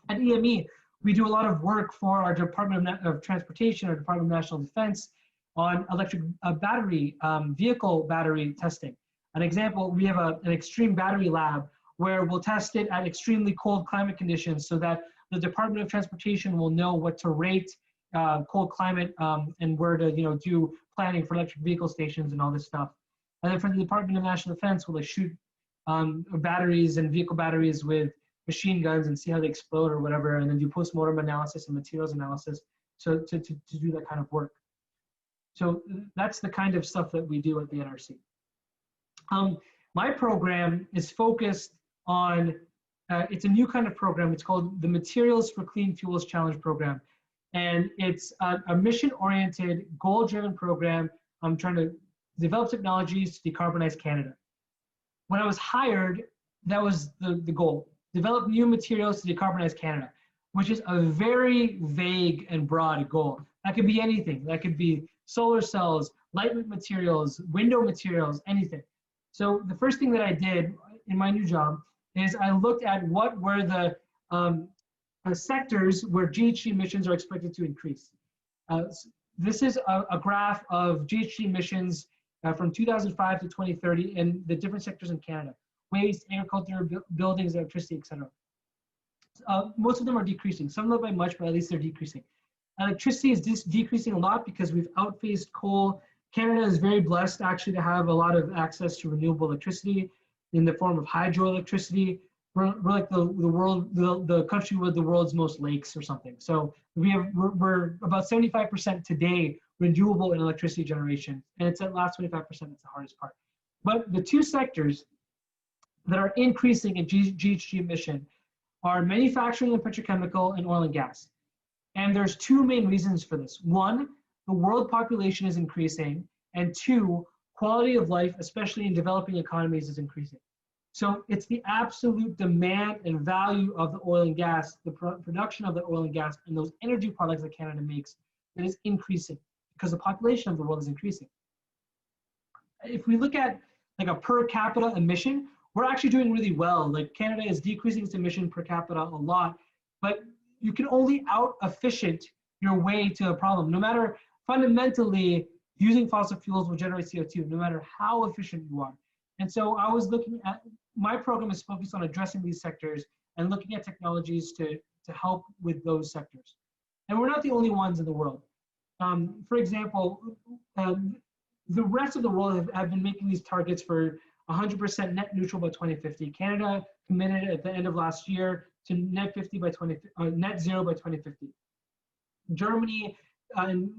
At EME, we do a lot of work for our Department of Transportation, our Department of National Defense, on electric vehicle battery testing. An example, we have an extreme battery lab where we'll test it at extremely cold climate conditions so that the Department of Transportation will know what to rate cold climate and where to do planning for electric vehicle stations and all this stuff. And then for the Department of National Defense, we'll shoot batteries and vehicle batteries with machine guns and see how they explode or whatever, and then do post-mortem analysis and materials analysis to do that kind of work. So that's the kind of stuff that we do at the NRC. My program is focused on, it's a new kind of program. It's called the Materials for Clean Fuels Challenge Program. And it's a mission-oriented, goal-driven program. I'm trying to develop technologies to decarbonize Canada. When I was hired, that was the goal. Develop new materials to decarbonize Canada, which is a very vague and broad goal. That could be anything. That could be solar cells, lightweight materials, window materials, anything. So the first thing that I did in my new job is I looked at what were the sectors where GHG emissions are expected to increase. this is a graph of GHG emissions from 2005 to 2030 in the different sectors in Canada: waste, agriculture, buildings, electricity, etc. Most of them are decreasing. Some not by much, but at least they're decreasing. Electricity is decreasing a lot because we've outphased coal. Canada is very blessed actually to have a lot of access to renewable electricity in the form of hydroelectricity. We're like the country with the world's most lakes or something. So we're about 75% today renewable in electricity generation, and it's at last 25%. That's the hardest part. But the two sectors that are increasing in GHG emission are manufacturing and petrochemical and oil and gas. And there's two main reasons for this. One, the world population is increasing, and two, quality of life, especially in developing economies, is increasing. So it's the absolute demand and value of the oil and gas, the production of the oil and gas, and those energy products that Canada makes that is increasing because the population of the world is increasing. If we look at like a per capita emission, we're actually doing really well. Like Canada is decreasing its emission per capita a lot, but you can only out-efficient your way to a problem. No matter, fundamentally, using fossil fuels will generate CO2, no matter how efficient you are. And so I was looking at, my program is focused on addressing these sectors and looking at technologies to help with those sectors. And we're not the only ones in the world. For example, the rest of the world have been making these targets for 100% net neutral by 2050. Canada committed at the end of last year to net 50 by net zero by 2050. Germany and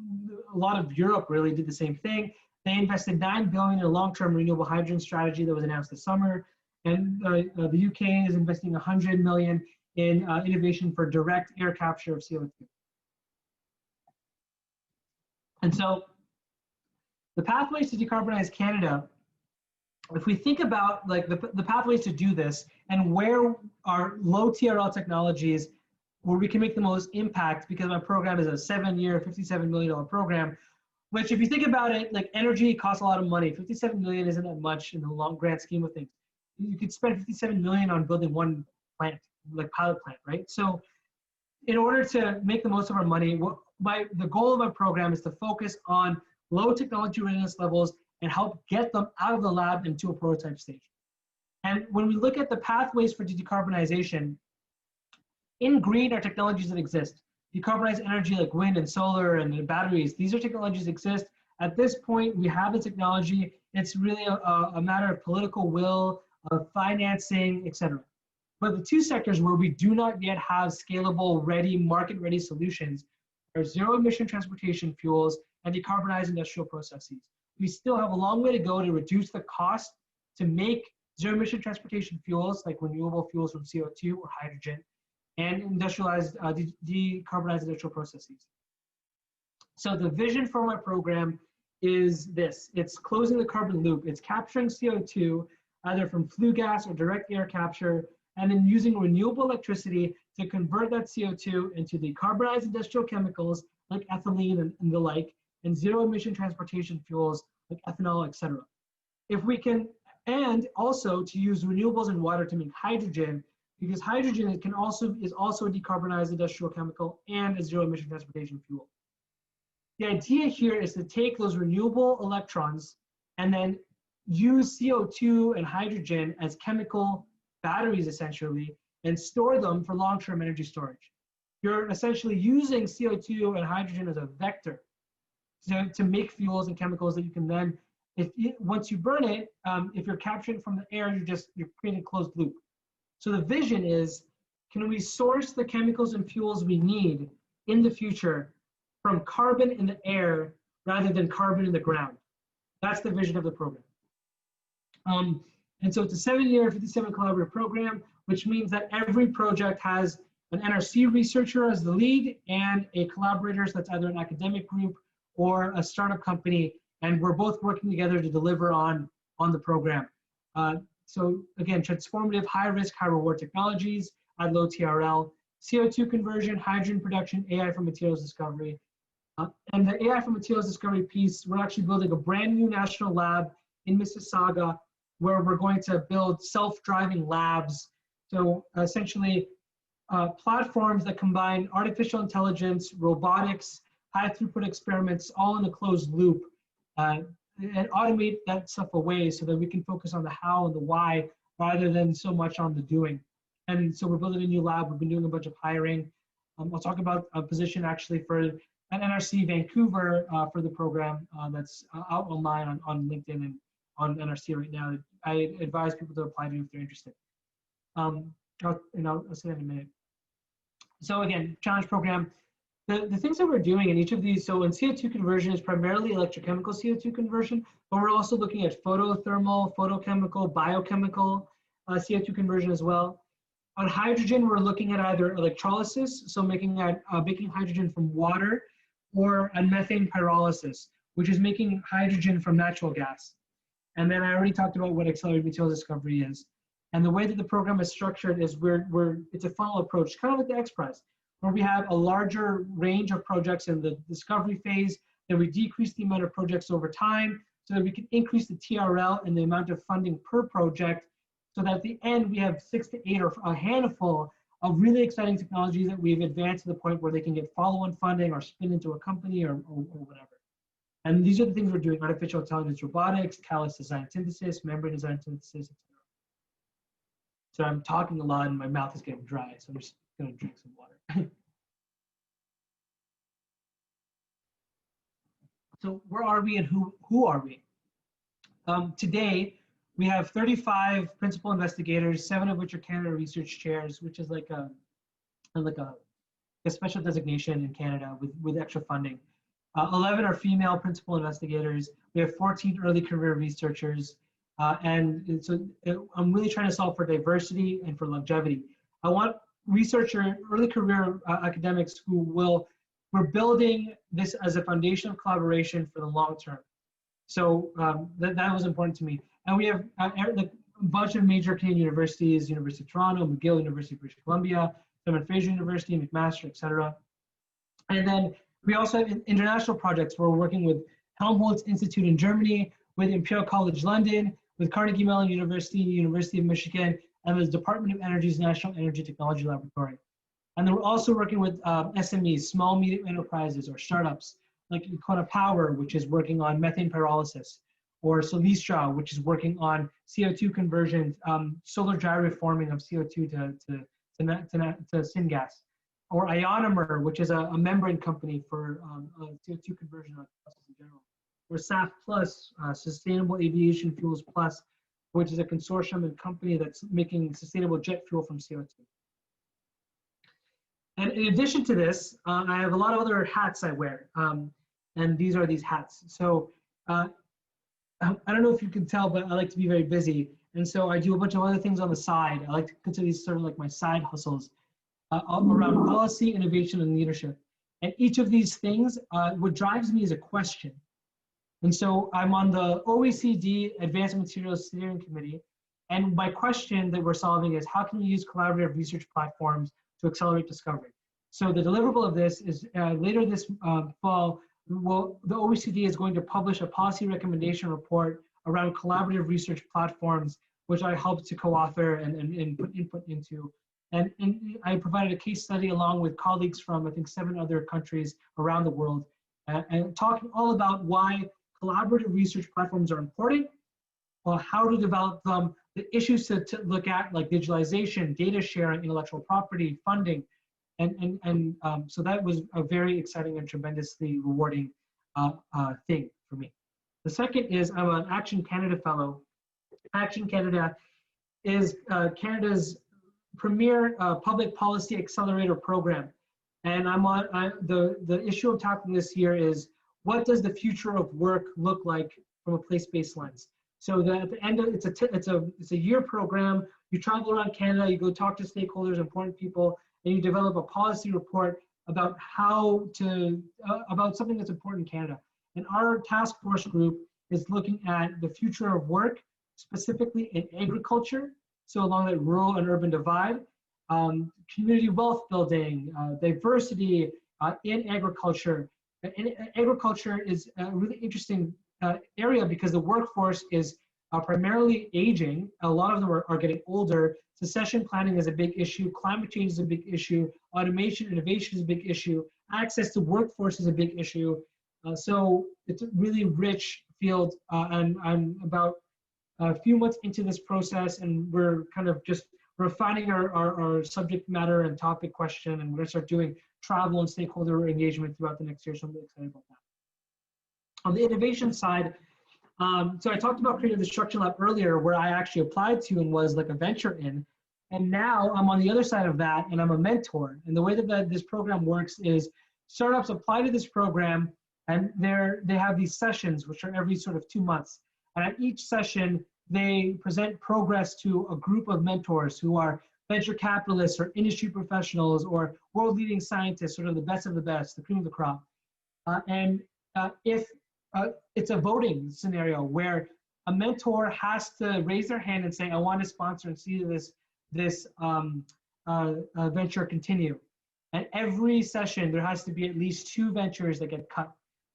a lot of Europe really did the same thing. They invested $9 billion in a long-term renewable hydrogen strategy that was announced this summer, and the UK is investing $100 million in innovation for direct air capture of CO2. And so, the pathways to decarbonize Canada, if we think about like the pathways to do this and where are low TRL technologies where we can make the most impact, because my program is a 7-year, $57 million program, which if you think about it, like energy costs a lot of money. 57 million isn't that much in the long grand scheme of things. You could spend 57 million on building one plant, like pilot plant, right? So in order to make the most of our money, the goal of my program is to focus on low technology readiness levels and help get them out of the lab into a prototype stage. And when we look at the pathways for decarbonization, in green are technologies that exist. Decarbonized energy like wind and solar and batteries, these are technologies that exist. At this point, we have the technology. It's really a matter of political will, of financing, etc. But the two sectors where we do not yet have scalable, ready, market-ready solutions are zero-emission transportation fuels and decarbonized industrial processes. We still have a long way to go to reduce the cost to make zero-emission transportation fuels like renewable fuels from CO2 or hydrogen, and industrialized, decarbonized industrial processes. So the vision for my program is this. It's closing the carbon loop. It's capturing CO2 either from flue gas or direct air capture, and then using renewable electricity to convert that CO2 into decarbonized industrial chemicals like ethylene and the like, and zero emission transportation fuels like ethanol, etc. If we can, and also to use renewables and water to make hydrogen, because hydrogen is also a decarbonized industrial chemical and a zero emission transportation fuel. The idea here is to take those renewable electrons and then use CO2 and hydrogen as chemical batteries essentially, and store them for long-term energy storage. You're essentially using CO2 and hydrogen as a vector to make fuels and chemicals that you can then, once you burn it, if you're capturing it from the air, you're creating a closed loop. So the vision is, can we source the chemicals and fuels we need in the future from carbon in the air rather than carbon in the ground? That's the vision of the program. And so it's a 7-year, 57 collaborative program, which means that every project has an NRC researcher as the lead and a collaborator, so that's either an academic group or a startup company, and we're both working together to deliver on the program. So again, transformative, high risk, high reward technologies at low TRL, CO2 conversion, hydrogen production, AI for materials discovery. And the AI for materials discovery piece, we're actually building a brand new national lab in Mississauga where we're going to build self-driving labs. So essentially platforms that combine artificial intelligence, robotics, high throughput experiments, all in a closed loop, and automate that stuff away so that we can focus on the how and the why rather than so much on the doing. And so we're building a new lab. We've been doing a bunch of hiring. I'll talk about a position actually for an NRC Vancouver for the program that's out online on LinkedIn and on NRC right now. I advise people to apply to if they're interested. I'll say that in a minute. So again, challenge program. The things that we're doing in each of these, so in CO2 conversion is primarily electrochemical CO2 conversion, but we're also looking at photothermal, photochemical, biochemical CO2 conversion as well. On hydrogen, we're looking at either electrolysis, so making hydrogen from water, or a methane pyrolysis, which is making hydrogen from natural gas. And then I already talked about what accelerated materials discovery is. And the way that the program is structured is it's a funnel approach, kind of like the X Prize, where we have a larger range of projects in the discovery phase, then we decrease the amount of projects over time so that we can increase the TRL and the amount of funding per project, so that at the end we have 6 to 8 or a handful of really exciting technologies that we've advanced to the point where they can get follow-on funding or spin into a company or whatever. And these are the things we're doing: artificial intelligence, robotics, catalyst design synthesis, membrane design synthesis, etc. So I'm talking a lot and my mouth is getting dry, so I'm just gonna drink some water. So where are we and who are we? Today, we have 35 principal investigators, 7 of which are Canada Research Chairs, which is like a special designation in Canada with extra funding. 11 are female principal investigators. We have 14 early career researchers. And so I'm really trying to solve for diversity and for longevity. I want early career academics we're building this as a foundation of collaboration for the long term. So that was important to me. And we have a bunch of major Canadian universities: University of Toronto, McGill, University of British Columbia, Simon Fraser University, McMaster, etc. And then we also have international projects where we're working with Helmholtz Institute in Germany, with Imperial College London, with Carnegie Mellon University, University of Michigan, and the Department of Energy's National Energy Technology Laboratory. And then we're also working with SMEs, small medium enterprises or startups, like Econa Power, which is working on methane pyrolysis, or Solistra, which is working on CO2 conversion, solar gyroforming of CO2 to syngas, or Ionomer, which is a membrane company for CO2 conversion on buses in general, or SAF Plus, Sustainable Aviation Fuels Plus, which is a consortium and company that's making sustainable jet fuel from CO2. And in addition to this, I have a lot of other hats I wear, and these are these hats. So I don't know if you can tell, but I like to be very busy. And so I do a bunch of other things on the side. I like to consider these sort of like my side hustles around policy, innovation, and leadership. And each of these things, what drives me is a question. And so I'm on the OECD Advanced Materials Steering Committee. And my question that we're solving is, how can we use collaborative research platforms to accelerate discovery? So the deliverable of this is later this fall, the OECD is going to publish a policy recommendation report around collaborative research platforms, which I helped to co-author and put input into. And I provided a case study along with colleagues from, I think, 7 other countries around the world, and talking all about why collaborative research platforms are important, how to develop them, the issues to look at, like digitalization, data sharing, intellectual property, funding. So that was a very exciting and tremendously rewarding thing for me. The second is I'm an Action Canada Fellow. Action Canada is Canada's premier public policy accelerator program. And the issue I'm tackling this year is, what does the future of work look like from a place-based lens? So that at the end of it's a year program. You travel around Canada, you go talk to stakeholders, important people, and you develop a policy report about about something that's important in Canada. And our task force group is looking at the future of work, specifically in agriculture, so along that rural and urban divide, community wealth building, diversity in agriculture. And agriculture is a really interesting area because the workforce is primarily aging. A lot of them are getting older. Succession planning is a big issue. Climate change is a big issue. Automation, innovation is a big issue. access to workforce is a big issue. So it's a really rich field, and I'm about a few months into this process, and we're kind of just refining our subject matter and topic question, and we're going to start doing travel and stakeholder engagement throughout the next year, so I'm really excited about that. On the innovation side, so I talked about Creative Destruction Lab earlier, where I actually applied to and was like a venture in. And now I'm on the other side of that, and I'm a mentor. And the way that this program works is startups apply to this program, and they have these sessions, which are every sort of 2 months. And at each session, they present progress to a group of mentors who are venture capitalists or industry professionals or world-leading scientists, sort of the best of the best, the cream of the crop. If it's a voting scenario where a mentor has to raise their hand and say, I want to sponsor and see this venture continue. And every session, there has to be at least 2 ventures that get cut.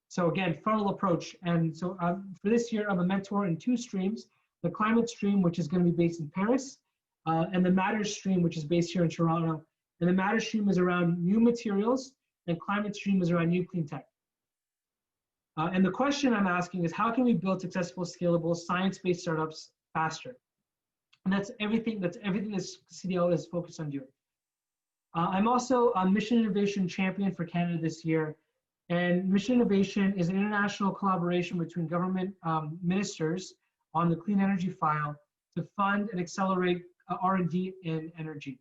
So again, funnel approach. And so for this year, I'm a mentor in 2 streams, the climate stream, which is going to be based in Paris, and the matters stream, which is based here in Toronto. And the matters stream is around new materials, and climate stream is around new clean tech. And the question I'm asking is, how can we build successful, scalable, science-based startups faster? And that's everything this CDL is focused on doing. I'm also a Mission Innovation Champion for Canada this year. And Mission Innovation is an international collaboration between government ministers on the clean energy file to fund and accelerate R&D in energy.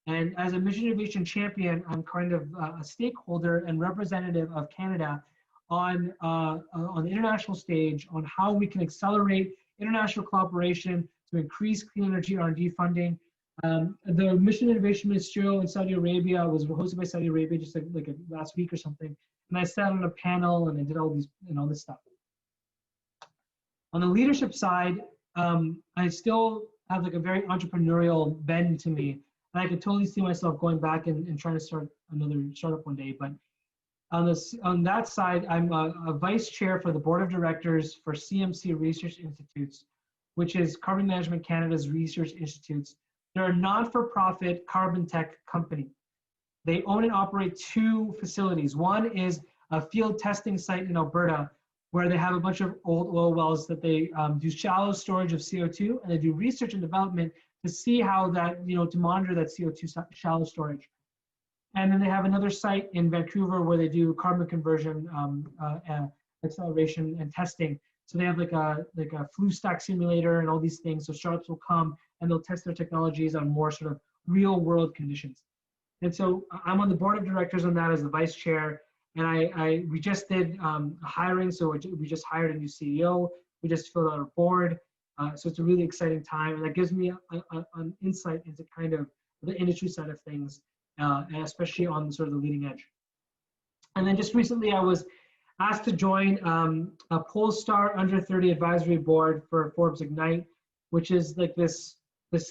And as a Mission Innovation Champion, I'm kind of a stakeholder and representative of Canada on the international stage on how we can accelerate international cooperation to increase clean energy R&D funding. The Mission Innovation Ministerial in Saudi Arabia was hosted by Saudi Arabia just like last week or something. And I sat on a panel and I did all this stuff. On the leadership side, I still have like a very entrepreneurial bend to me. And I could totally see myself going back and trying to start another startup one day. But on that side, I'm a vice chair for the board of directors for CMC Research Institutes, which is Carbon Management Canada's research institutes. They're a non-for-profit carbon tech company. They own and operate 2 facilities. One is a field testing site in Alberta, where they have a bunch of old oil wells that they do shallow storage of CO2, and they do research and development to see how that, to monitor that CO2 shallow storage. And then they have another site in Vancouver where they do carbon conversion, acceleration, and testing. So they have like a flue stack simulator and all these things. So startups will come and they'll test their technologies on more sort of real world conditions. And so I'm on the board of directors on that as the vice chair. And we just did hiring. So we just hired a new CEO. We just filled out our board. So it's a really exciting time. And that gives me an insight into kind of the industry side of things, and especially on sort of the leading edge. And then just recently I was asked to join a Polestar Under 30 Advisory Board for Forbes Ignite, which is like this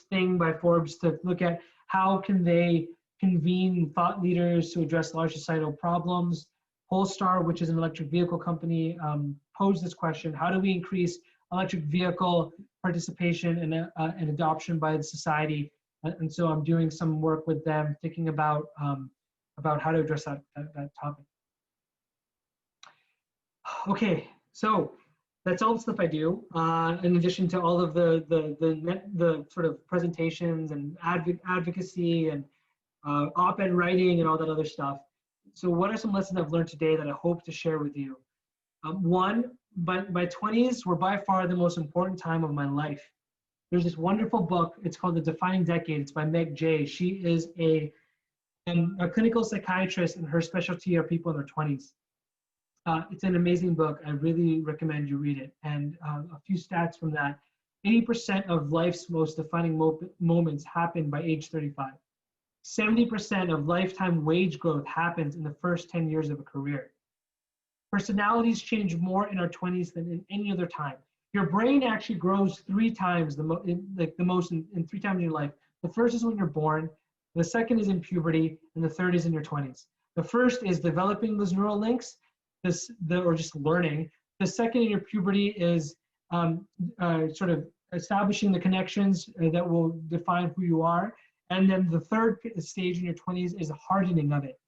thing by Forbes to look at how can they convene thought leaders to address large societal problems. Polestar, which is an electric vehicle company, posed this question: how do we increase electric vehicle participation and adoption by the society? And so I'm doing some work with them, thinking about how to address that topic. Okay, so that's all the stuff I do. In addition to all of the sort of presentations and advocacy and op-ed writing and all that other stuff. So what are some lessons I've learned today that I hope to share with you? One, my 20s were by far the most important time of my life. There's this wonderful book. It's called The Defining Decade. It's by Meg Jay. She is a clinical psychiatrist, and her specialty are people in their 20s. It's an amazing book. I really recommend you read it. And a few stats from that: 80% of life's most defining moments happen by age 35. 70% of lifetime wage growth happens in the first 10 years of a career. Personalities change more in our 20s than in any other time. Your brain actually grows 3 times the most in 3 times in your life. The first is when you're born, the second is in puberty, and the third is in your 20s. The first is developing those neural links, or just learning. The second in your puberty is sort of establishing the connections that will define who you are. And then the third stage in your 20s is hardening of it.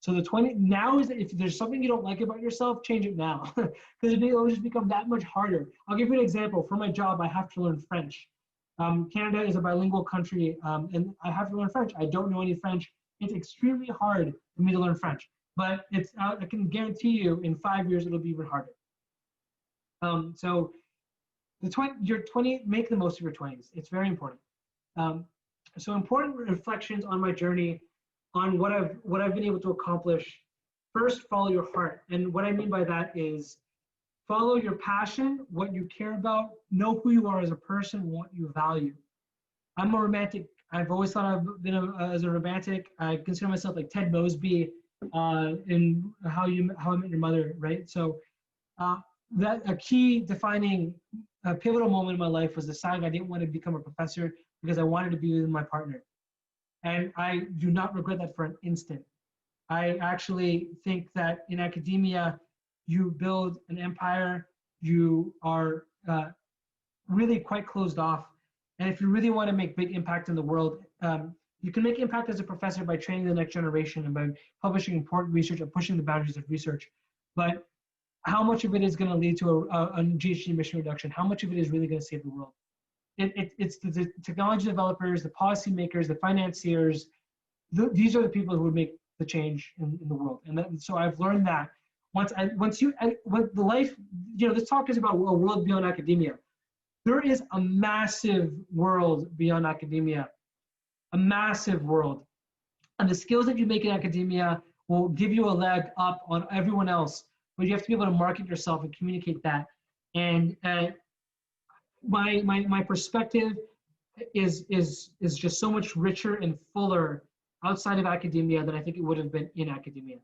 So the 20 now is, if there's something you don't like about yourself, change it now, because it'll just become that much harder. I'll give you an example. For my job, I have to learn French. Canada is a bilingual country, and I have to learn French. I don't know any French. It's extremely hard for me to learn French, but it's I can guarantee you in 5 years it'll be even harder. So your 20, make the most of your 20s. It's very important. So important reflections on my journey, on what I've been able to accomplish. First, follow your heart, and what I mean by that is follow your passion, what you care about, know who you are as a person, what you value. I'm a romantic. I've always thought I've been as a romantic. I consider myself like Ted Mosby in How I Met Your Mother, right? So that a key defining pivotal moment in my life was deciding I didn't want to become a professor because I wanted to be with my partner. And I do not regret that for an instant. I actually think that in academia, you build an empire, you are really quite closed off. And if you really want to make big impact in the world, you can make impact as a professor by training the next generation and by publishing important research and pushing the boundaries of research. But how much of it is going to lead to a GHG emission reduction? How much of it is really going to save the world? It's the technology developers, the policymakers, the financiers. These are the people who would make the change in the world. And so I've learned that when the life, this talk is about a world beyond academia. There is a massive world beyond academia, a massive world. And the skills that you make in academia will give you a leg up on everyone else, but you have to be able to market yourself and communicate that. And my perspective is just so much richer and fuller outside of academia than I think it would have been in academia.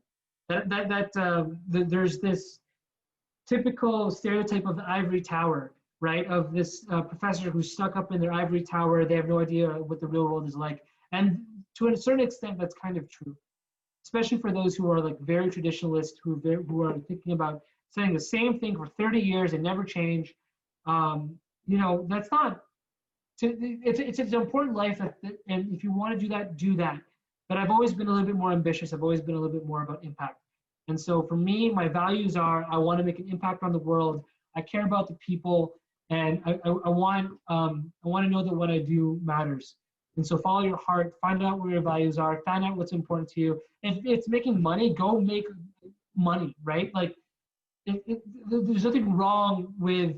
There's this typical stereotype of the ivory tower, right? Of this professor who's stuck up in their ivory tower. They have no idea what the real world is like. And to a certain extent, that's kind of true, especially for those who are like very traditionalist, who are thinking about saying the same thing for 30 years and never change. That's not. It's an important life, and if you want to do that, do that. But I've always been a little bit more ambitious. I've always been a little bit more about impact. And so for me, my values are: I want to make an impact on the world. I care about the people, and I want to know that what I do matters. And so follow your heart. Find out where your values are. Find out what's important to you. If it's making money, go make money. Right? Like, there's nothing wrong with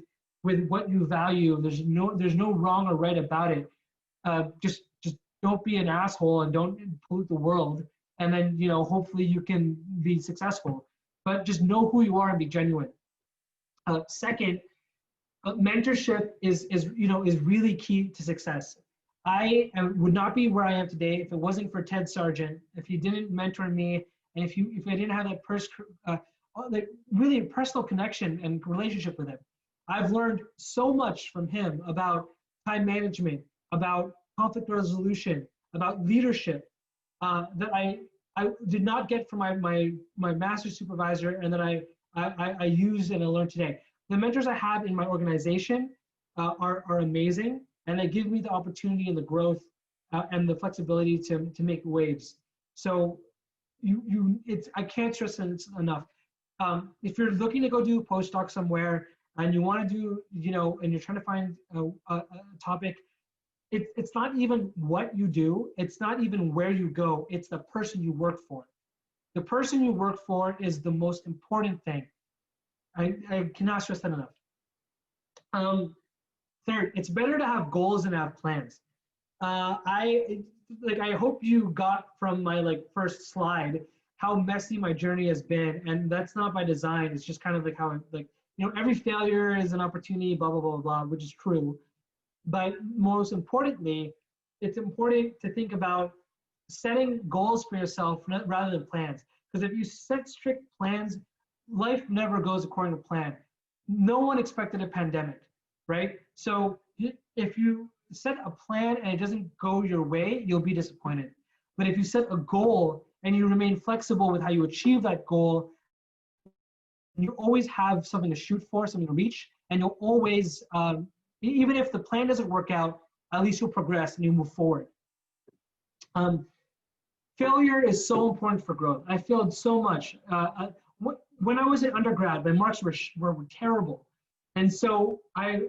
what you value. There's no wrong or right about it. Just don't be an asshole and don't pollute the world, and then hopefully you can be successful. But just know who you are and be genuine. Second, mentorship is really key to success. I would not be where I am today if it wasn't for Ted Sargent, if he didn't mentor me, and if I didn't have that really personal connection and relationship with him. I've learned so much from him about time management, about conflict resolution, about leadership that I did not get from my master supervisor, and that I use and I learned today. The mentors I have in my organization are amazing, and they give me the opportunity and the growth and the flexibility to make waves. So I can't stress it enough. If you're looking to go do a postdoc somewhere and you want to do, and you're trying to find a topic, it's not even what you do. It's not even where you go. It's the person you work for. The person you work for is the most important thing. I cannot stress that enough. Third, it's better to have goals than have plans. I hope you got from my first slide how messy my journey has been, and that's not by design. It's just kind of like how every failure is an opportunity, blah blah blah blah, which is true. But most importantly, it's important to think about setting goals for yourself rather than plans. Because if you set strict plans, life never goes according to plan. No one expected a pandemic, right? So if you set a plan and it doesn't go your way, you'll be disappointed. But if you set a goal and you remain flexible with how you achieve that goal, you always have something to shoot for, something to reach, and you'll always, even if the plan doesn't work out, at least you'll progress and you move forward. failure is so important for growth. I failed so much. When I was in undergrad, my marks were terrible. And so I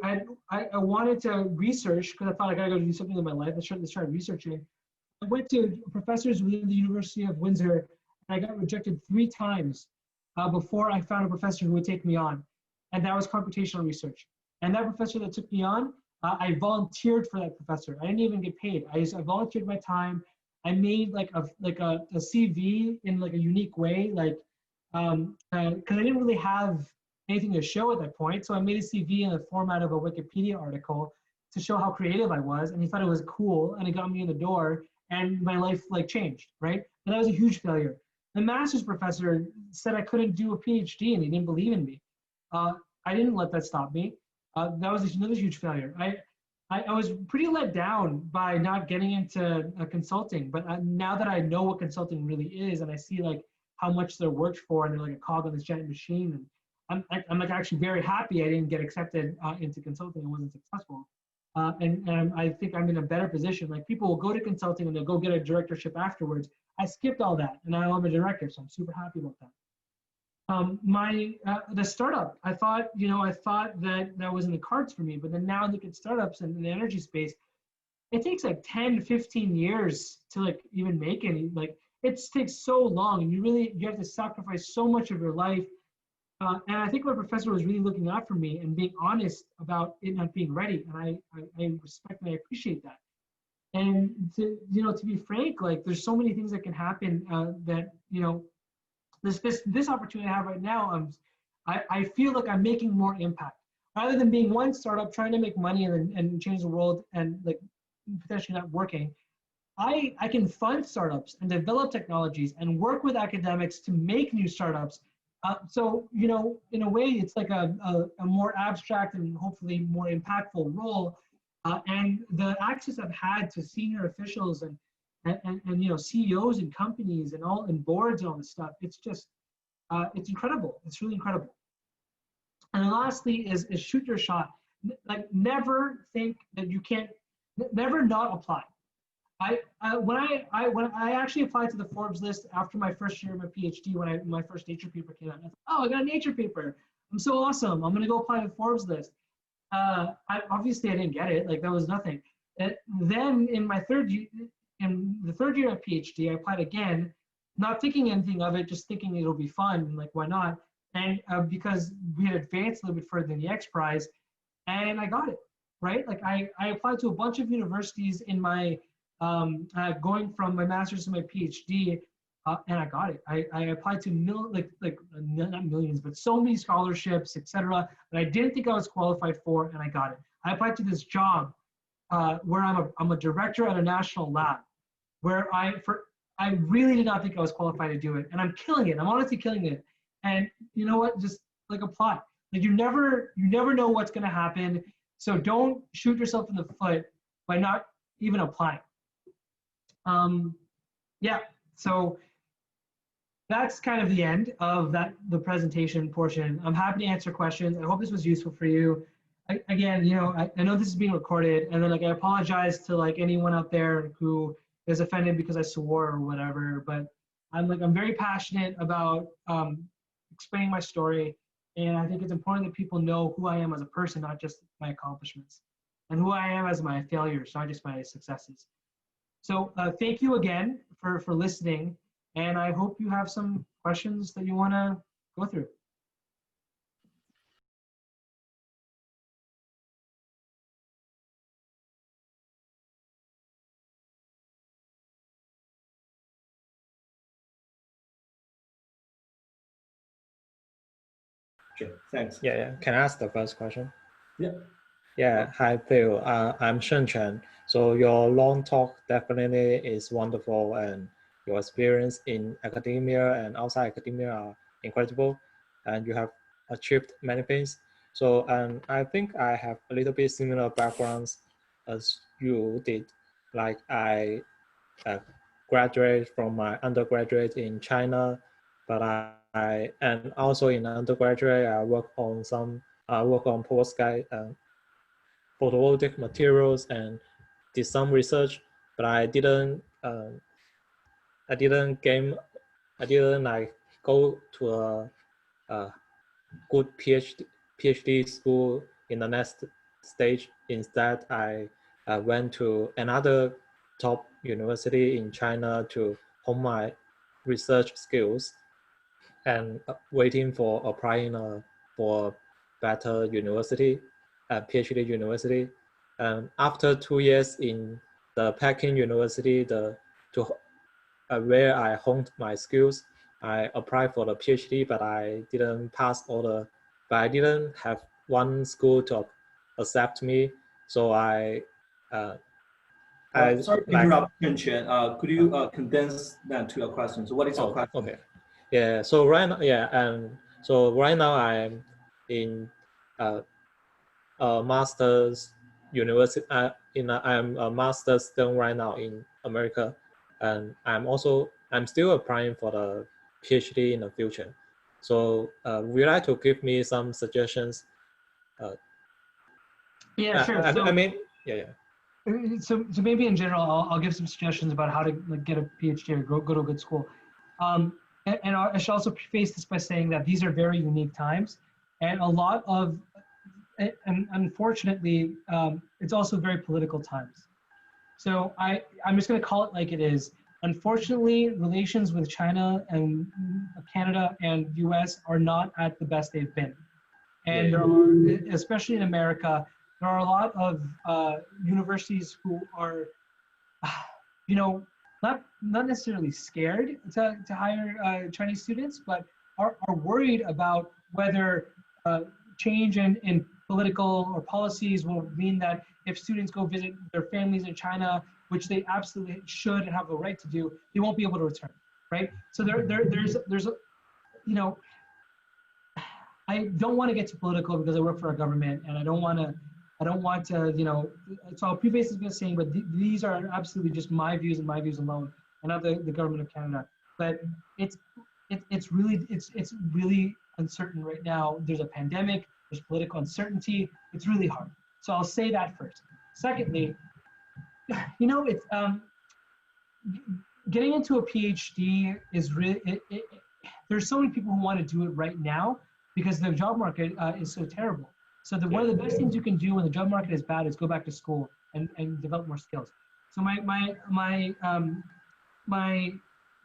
wanted to research because I thought I gotta go do something in my life. I started researching. I went to professors within the University of Windsor, and I got rejected 3 times before I found a professor who would take me on, and that was computational research. And that professor that took me on, I volunteered for that professor. I didn't even get paid. I volunteered my time. I made like a CV in like a unique way, like because I didn't really have anything to show at that point. So I made a CV in the format of a Wikipedia article to show how creative I was, and he thought it was cool, and it got me in the door, and my life like changed, right? And that was a huge failure. The master's professor said I couldn't do a PhD, and he didn't believe in me. Uh, I didn't let that stop me. That was another huge failure. I was pretty let down by not getting into consulting, but now that I know what consulting really is, and I see like how much they're worked for, and they're like a cog on this giant machine, and I'm like actually very happy I didn't get accepted into consulting. I wasn't successful. And I think I'm in a better position. Like people will go to consulting and they'll go get a directorship afterwards. I skipped all that, and now I'm a director, so I'm super happy about that. The startup, I thought that that was in the cards for me, but then now I look at startups and the energy space. It takes like 10, 15 years to like even make any. Like it takes so long, and you have to sacrifice so much of your life. And I think my professor was really looking out for me and being honest about it not being ready, and I respect and I appreciate that. And to be frank, like there's so many things that can happen that this opportunity I have right now, I feel like I'm making more impact rather than being one startup trying to make money and change the world and like potentially not working. I can fund startups and develop technologies and work with academics to make new startups. So in a way, it's like a more abstract and hopefully more impactful role. And the access I've had to senior officials and CEOs and companies and all and boards and all this stuff, it's just it's incredible. It's really incredible. And then lastly is shoot your shot. Like never think that you can't, never not apply. When I actually applied to the Forbes list after my first year of my PhD, when my first Nature paper came out, I thought, oh, I got a Nature paper. I'm so awesome. I'm gonna go apply to the Forbes list. Obviously I didn't get it. Like that was nothing. Then in the third year of PhD, I applied again, not thinking anything of it, just thinking it'll be fun and like why not? And because we had advanced a little bit further than the X Prize, and I got it. Right? Like I applied to a bunch of universities in my going from my master's to my PhD, and I got it. I applied to not millions, but so many scholarships, etc. that I didn't think I was qualified for, and I got it. I applied to this job where I'm a director at a national lab, where I really did not think I was qualified to do it, and I'm killing it. I'm honestly killing it. And you know what? Just like apply. Like you never know what's gonna happen. So don't shoot yourself in the foot by not even applying. Yeah, so that's kind of the end of the presentation portion. I'm happy to answer questions. I hope this was useful for you. Again, I know this is being recorded, and then like I apologize to like anyone out there who is offended because I swore or whatever, but I'm very passionate about explaining my story, and I think it's important that people know who I am as a person, not just my accomplishments, and who I am as my failures, not just my successes. So thank you again for listening, and I hope you have some questions that you want to go through. Sure, thanks. Yeah. Can I ask the first question? Yeah. Yeah, hi Phil. I'm Shen Chen. So your long talk definitely is wonderful, and your experience in academia and outside academia are incredible, and you have achieved many things. So I think I have a little bit similar backgrounds as you did. Like I graduated from my undergraduate in China, but and also in undergraduate I work on perovskite photovoltaic materials and did some research, but I didn't I didn't game, I didn't like go to a good PhD school in the next stage. Instead, I went to another top university in China to hone my research skills and waiting for applying for better university, PhD university. After 2 years in the Peking University, where I honed my skills, I applied for the PhD, but I didn't pass but I didn't have one school to accept me. So sorry to like, interrupt, Chen. Could you condense that to your question? So what is your question? okay. Yeah. So right now, yeah, and so right now I'm in a master's university. I'm a master's student right now in America, and I'm still applying for the PhD in the future. So would you like to give me some suggestions? Yeah, sure. I mean, yeah. So maybe in general, I'll give some suggestions about how to like get a PhD or go to a good school. And I should also preface this by saying that these are very unique times, and a lot of, and unfortunately, it's also very political times. So I'm just going to call it like it is. Unfortunately, relations with China and Canada and US are not at the best they've been. And there are, especially in America, there are a lot of universities who are, you know, not necessarily scared to hire Chinese students, but are worried about whether change in political or policies will mean that if students go visit their families in China, which they absolutely should and have the right to do, they won't be able to return, right? So there's a, you know, I don't want to get too political because I work for a government, and I don't want to, you know, so I'll preface this by saying, but these are absolutely just my views and my views alone, and not the government of Canada. But it's really uncertain right now. There's a pandemic, there's political uncertainty. It's really hard. So I'll say that first. Secondly, you know, it's getting into a PhD is really, there's so many people who want to do it right now because the job market is so terrible. So one of the best things you can do when the job market is bad is go back to school and develop more skills. So my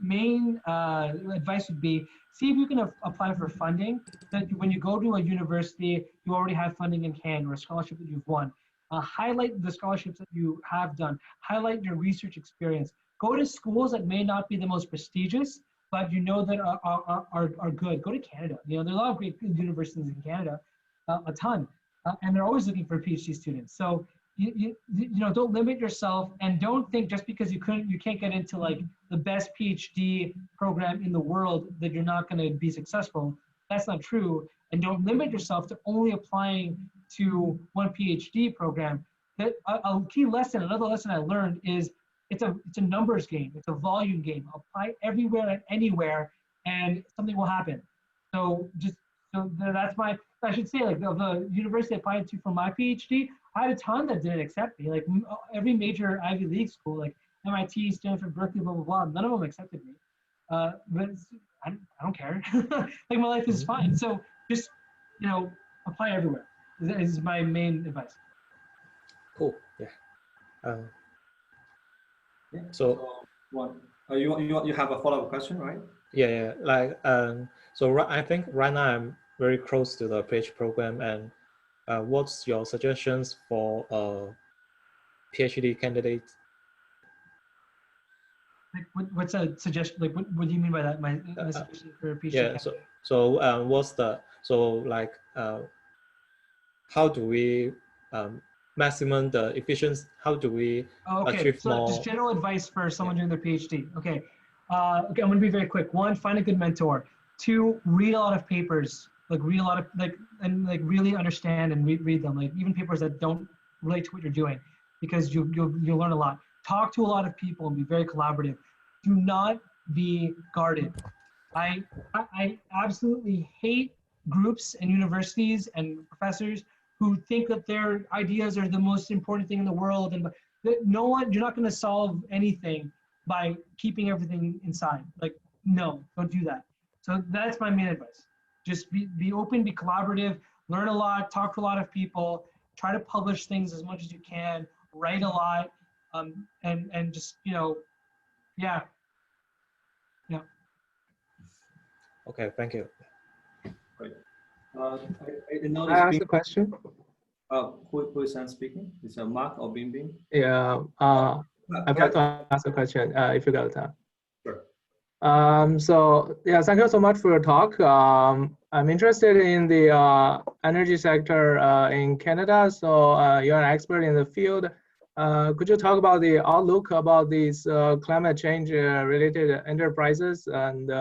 main advice would be, see if you can apply for funding. That when you go to a university, you already have funding in hand or a scholarship that you've won. Highlight the scholarships that you have done. Highlight your research experience. Go to schools that may not be the most prestigious, but you know that are good. Go to Canada. You know, there are a lot of great universities in Canada, a ton, and they're always looking for PhD students. So you know, don't limit yourself, and don't think just because you can't get into like the best PhD program in the world that you're not going to be successful. That's not true. And don't limit yourself to only applying to one PhD program. That a key lesson, another lesson I learned is it's a numbers game. It's a volume game. Apply everywhere and anywhere, and something will happen. So that's I should say, like the university I applied to for my PhD, I had a ton that didn't accept me. Like every major Ivy League school, like MIT, Stanford, Berkeley, blah blah blah. None of them accepted me. But I don't care. Like my life is fine. So just, you know, apply everywhere. This is my main advice. Cool. Yeah. So you have a follow-up question, right? Yeah. Like so I think right now I'm very close to the PhD program, and what's your suggestions for PhD candidate? Like what's a suggestion? Like what do you mean by that? My suggestion for a PhD candidate? How do we maximum the efficiency? How do we achieve more? Just general advice for someone doing their PhD. Okay, I'm gonna be very quick. One, find a good mentor. Two, read a lot of papers. Like read a lot of and really understand and read them. Like even papers that don't relate to what you're doing, because you'll learn a lot. Talk to a lot of people and be very collaborative. Do not be guarded. I absolutely hate groups and universities and professors who think that their ideas are the most important thing in the world, and you're not going to solve anything by keeping everything inside. Like, no, don't do that. So that's my main advice. Just be open, be collaborative, learn a lot, talk to a lot of people, try to publish things as much as you can, write a lot, and just, yeah. Okay, thank you. Great. I know I ask a question? who is speaking? Is it Mark or Bing Bing? Yeah, I'd like to ask a question if you got time. Sure. So yeah, thank you so much for your talk. I'm interested in the energy sector in Canada. So you're an expert in the field. Could you talk about the outlook about these climate change related enterprises and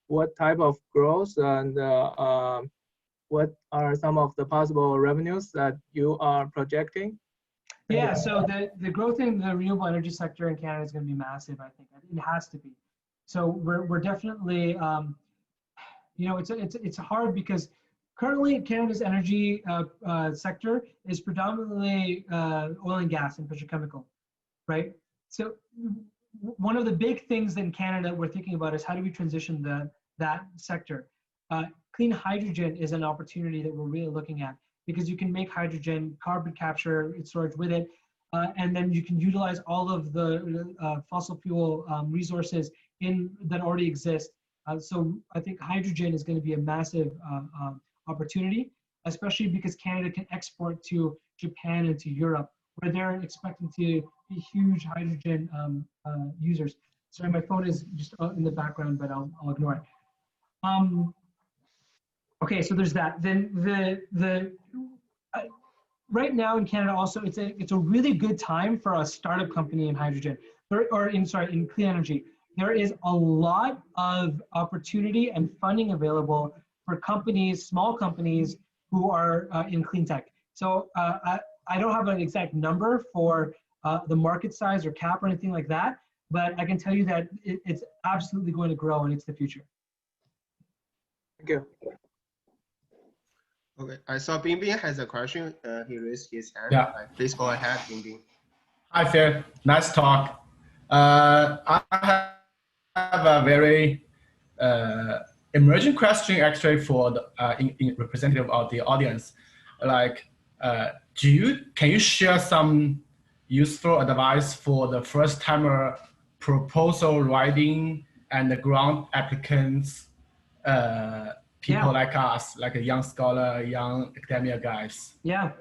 what type of growth and what are some of the possible revenues that you are projecting? Yeah, so the growth in the renewable energy sector in Canada is going to be massive, I think. It has to be. So we're definitely, it's hard because currently Canada's energy sector is predominantly oil and gas and petrochemical, right? So one of the big things in Canada we're thinking about is how do we transition that sector? Clean hydrogen is an opportunity that we're really looking at because you can make hydrogen, carbon capture, storage with it, and then you can utilize all of the fossil fuel resources that already exist. So I think hydrogen is going to be a massive opportunity, especially because Canada can export to Japan and to Europe, where they're expecting to be huge hydrogen users. Sorry, my phone is just in the background, but I'll ignore it. Okay, so there's that. Then right now in Canada also, it's a really good time for a startup company in hydrogen, in clean energy. There is a lot of opportunity and funding available for companies, small companies who are in clean tech. So I don't have an exact number for the market size or cap or anything like that, but I can tell you that it's absolutely going to grow and it's the future. Thank you. Okay, I saw Bing Bing has a question. He raised his hand. Yeah. Please go ahead, Bing Bing. Hi, Phil. Nice talk. I have a very emerging question actually for the in representative of the audience. Like, can you share some useful advice for the first timer proposal writing and the grant applicants? People like us, like a young scholar, young academia guys. Yeah,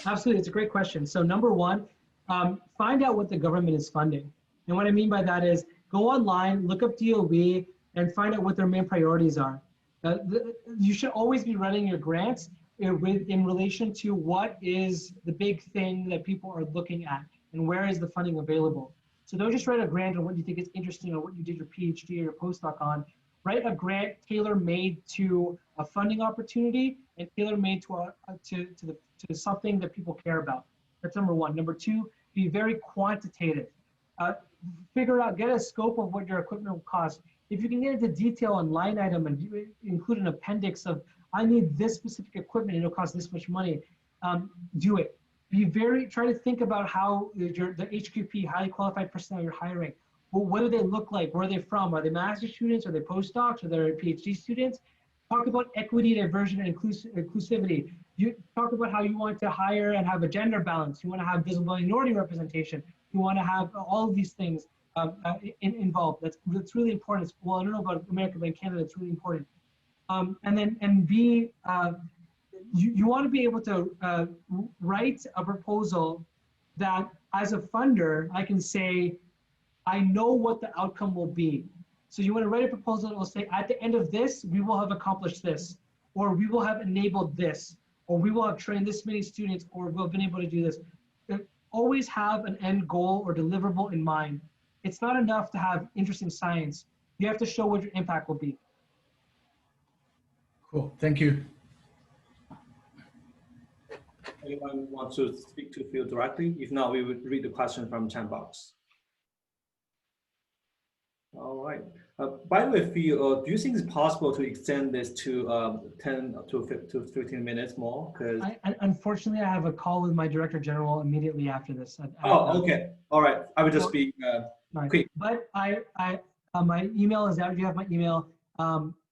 absolutely. It's a great question. So number one, find out what the government is funding. And what I mean by that is go online, look up DOE, and find out what their main priorities are. You should always be running your grants in relation to what is the big thing that people are looking at and where is the funding available. So don't just write a grant on what you think is interesting or what you did your PhD or your postdoc on. Write a grant tailor-made to a funding opportunity and tailor-made to something that people care about. That's number one. Number two, be very quantitative. Figure out, get a scope of what your equipment will cost. If you can get into detail on line item and include an appendix of, I need this specific equipment and it'll cost this much money, do it. Try to think about how the HQP, highly qualified personnel you're hiring, well, what do they look like? Where are they from? Are they master's students? Are they postdocs? Are they PhD students? Talk about equity, diversity, and inclusivity. You talk about how you want to hire and have a gender balance. You want to have visible minority representation. You want to have all of these things involved. That's really important. Well, I don't know about America, but in Canada, it's really important. You want to be able to write a proposal that, as a funder, I can say, I know what the outcome will be. So you want to write a proposal that will say, at the end of this, we will have accomplished this, or we will have enabled this, or we will have trained this many students, or we'll have been able to do this. Always have an end goal or deliverable in mind. It's not enough to have interesting science. You have to show what your impact will be. Cool, thank you. Anyone wants to speak to Phil directly? If not, we would read the question from chat box. All right. By the way, Phil, do you think it's possible to extend this to 10 to 15 minutes more? Because unfortunately, I have a call with my director general immediately after this. Okay. All right. I would just be Right. Quick. But my email is out. You have my email.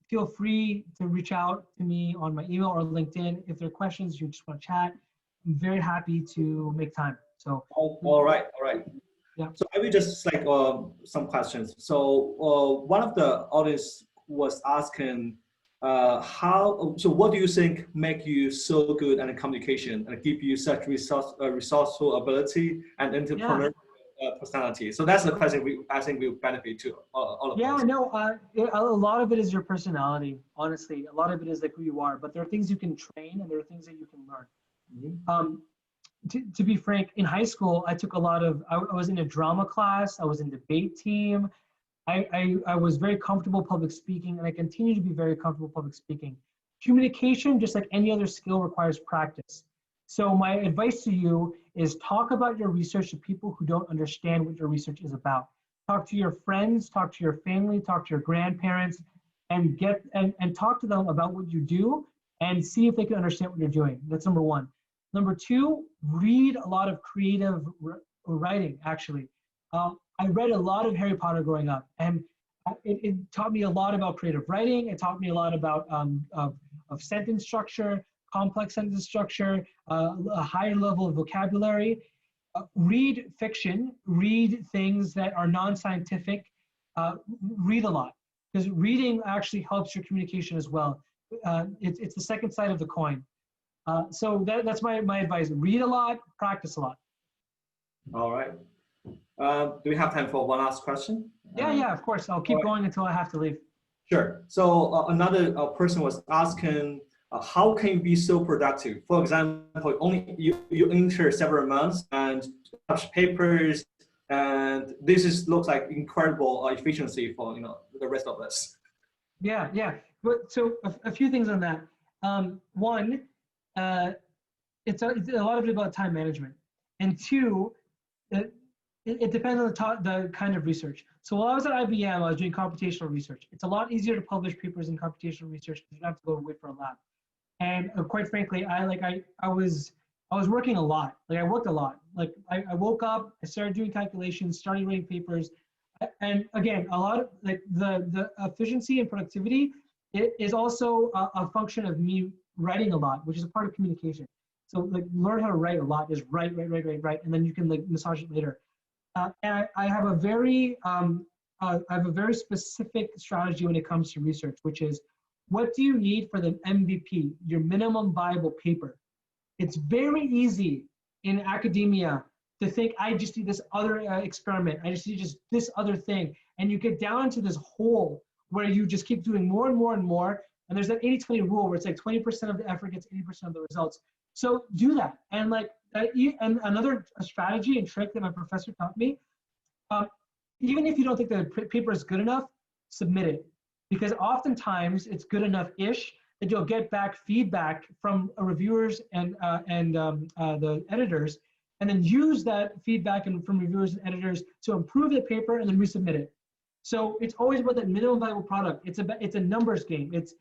Feel free to reach out to me on my email or LinkedIn. If there are questions, you just want to chat, I'm very happy to make time. So. All right. Yeah. So I will just like some questions. So one of the audience was asking so what do you think make you so good at communication and give you such resourceful ability and entrepreneurial personality? So that's the question I think will benefit to all of us. Yeah, no, a lot of it is your personality, honestly. A lot of it is like who you are, but there are things you can train and there are things that you can learn. Mm-hmm. To be frank, in high school, I was in a drama class, I was in debate team. I was very comfortable public speaking, and I continue to be very comfortable public speaking. Communication, just like any other skill, requires practice. So my advice to you is talk about your research to people who don't understand what your research is about. Talk to your friends, talk to your family, talk to your grandparents, and talk to them about what you do and see if they can understand what you're doing. That's number one. Number two, read a lot of creative writing, actually. I read a lot of Harry Potter growing up, and it taught me a lot about creative writing. It taught me a lot about of sentence structure, complex sentence structure, a higher level of vocabulary. Read fiction, read things that are non-scientific, read a lot, because reading actually helps your communication as well. It's the second side of the coin. So that's my advice. Read a lot, practice a lot. All right. Do we have time for one last question? Yeah, of course. I'll keep going until I have to leave. Sure. So another person was asking, how can you be so productive? For example, only you enter several months and touch papers, and looks like incredible efficiency for the rest of us. Yeah. But so a few things on that. One, it's a lot of it about time management, and two, it depends on the kind of research. So while I was at IBM, I was doing computational research. It's a lot easier to publish papers in computational research because you don't have to go and wait for a lab. And quite frankly, I was working a lot. Like I worked a lot. Like I woke up, I started doing calculations, started writing papers, and again, a lot of like the efficiency and productivity is also a function of me writing a lot, which is a part of communication. So like learn how to write a lot, is write, and then you can like massage it later. And I have a very specific strategy when it comes to research, which is, what do you need for the MVP, your minimum viable paper? It's very easy in academia to think, I just need this other experiment, I just need this other thing. And you get down into this hole where you just keep doing more and more and more. And there's that 80-20 rule where it's like 20% of the effort gets 80% of the results. So do that. And like, and another strategy and trick that my professor taught me, even if you don't think the paper is good enough, submit it. Because oftentimes it's good enough-ish that you'll get back feedback from reviewers and the editors, and then use that feedback from reviewers and editors to improve the paper and then resubmit it. So it's always about that minimum viable product. It's a numbers game. It's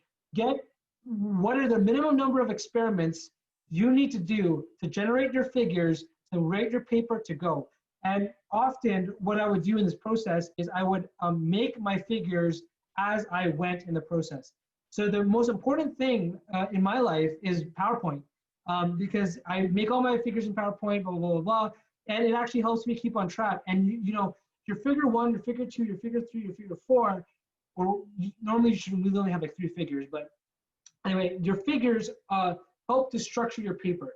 what are the minimum number of experiments you need to do to generate your figures, to rate your paper, to go. And often what I would do in this process is I would make my figures as I went in the process. So the most important thing in my life is PowerPoint, because I make all my figures in PowerPoint, blah, blah, blah, blah, and it actually helps me keep on track. And your figure 1, your figure 2, your figure 3, your figure 4, or normally you should really only have like 3 figures, but anyway, your figures help to structure your paper.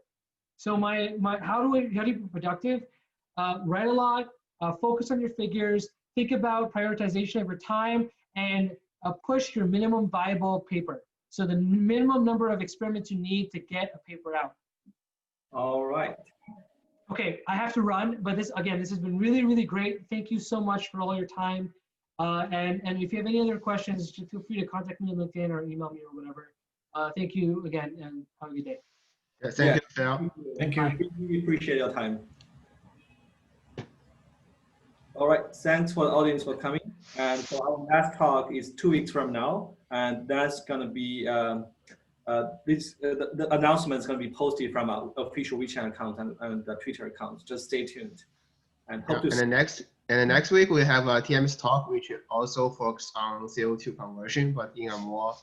So how do you be productive? Write a lot, focus on your figures, think about prioritization over time, and push your minimum viable paper. So the minimum number of experiments you need to get a paper out. All right. Okay, I have to run, but this has been really, really great. Thank you so much for all your time. And if you have any other questions, just feel free to contact me on LinkedIn or email me or whatever. Thank you again, and have a good day. Yeah, thank you, Phil. Thank you. We appreciate your time. All right, thanks for the audience for coming. And so our last talk is 2 weeks from now, and that's going to be the announcement is going to be posted from our official WeChat account and the Twitter account. Just stay tuned, and hope to. And the And then next week we have a TM's talk, which also focuses on CO2 conversion, but in a more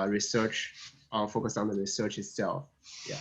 research, focus on the research itself. Yeah.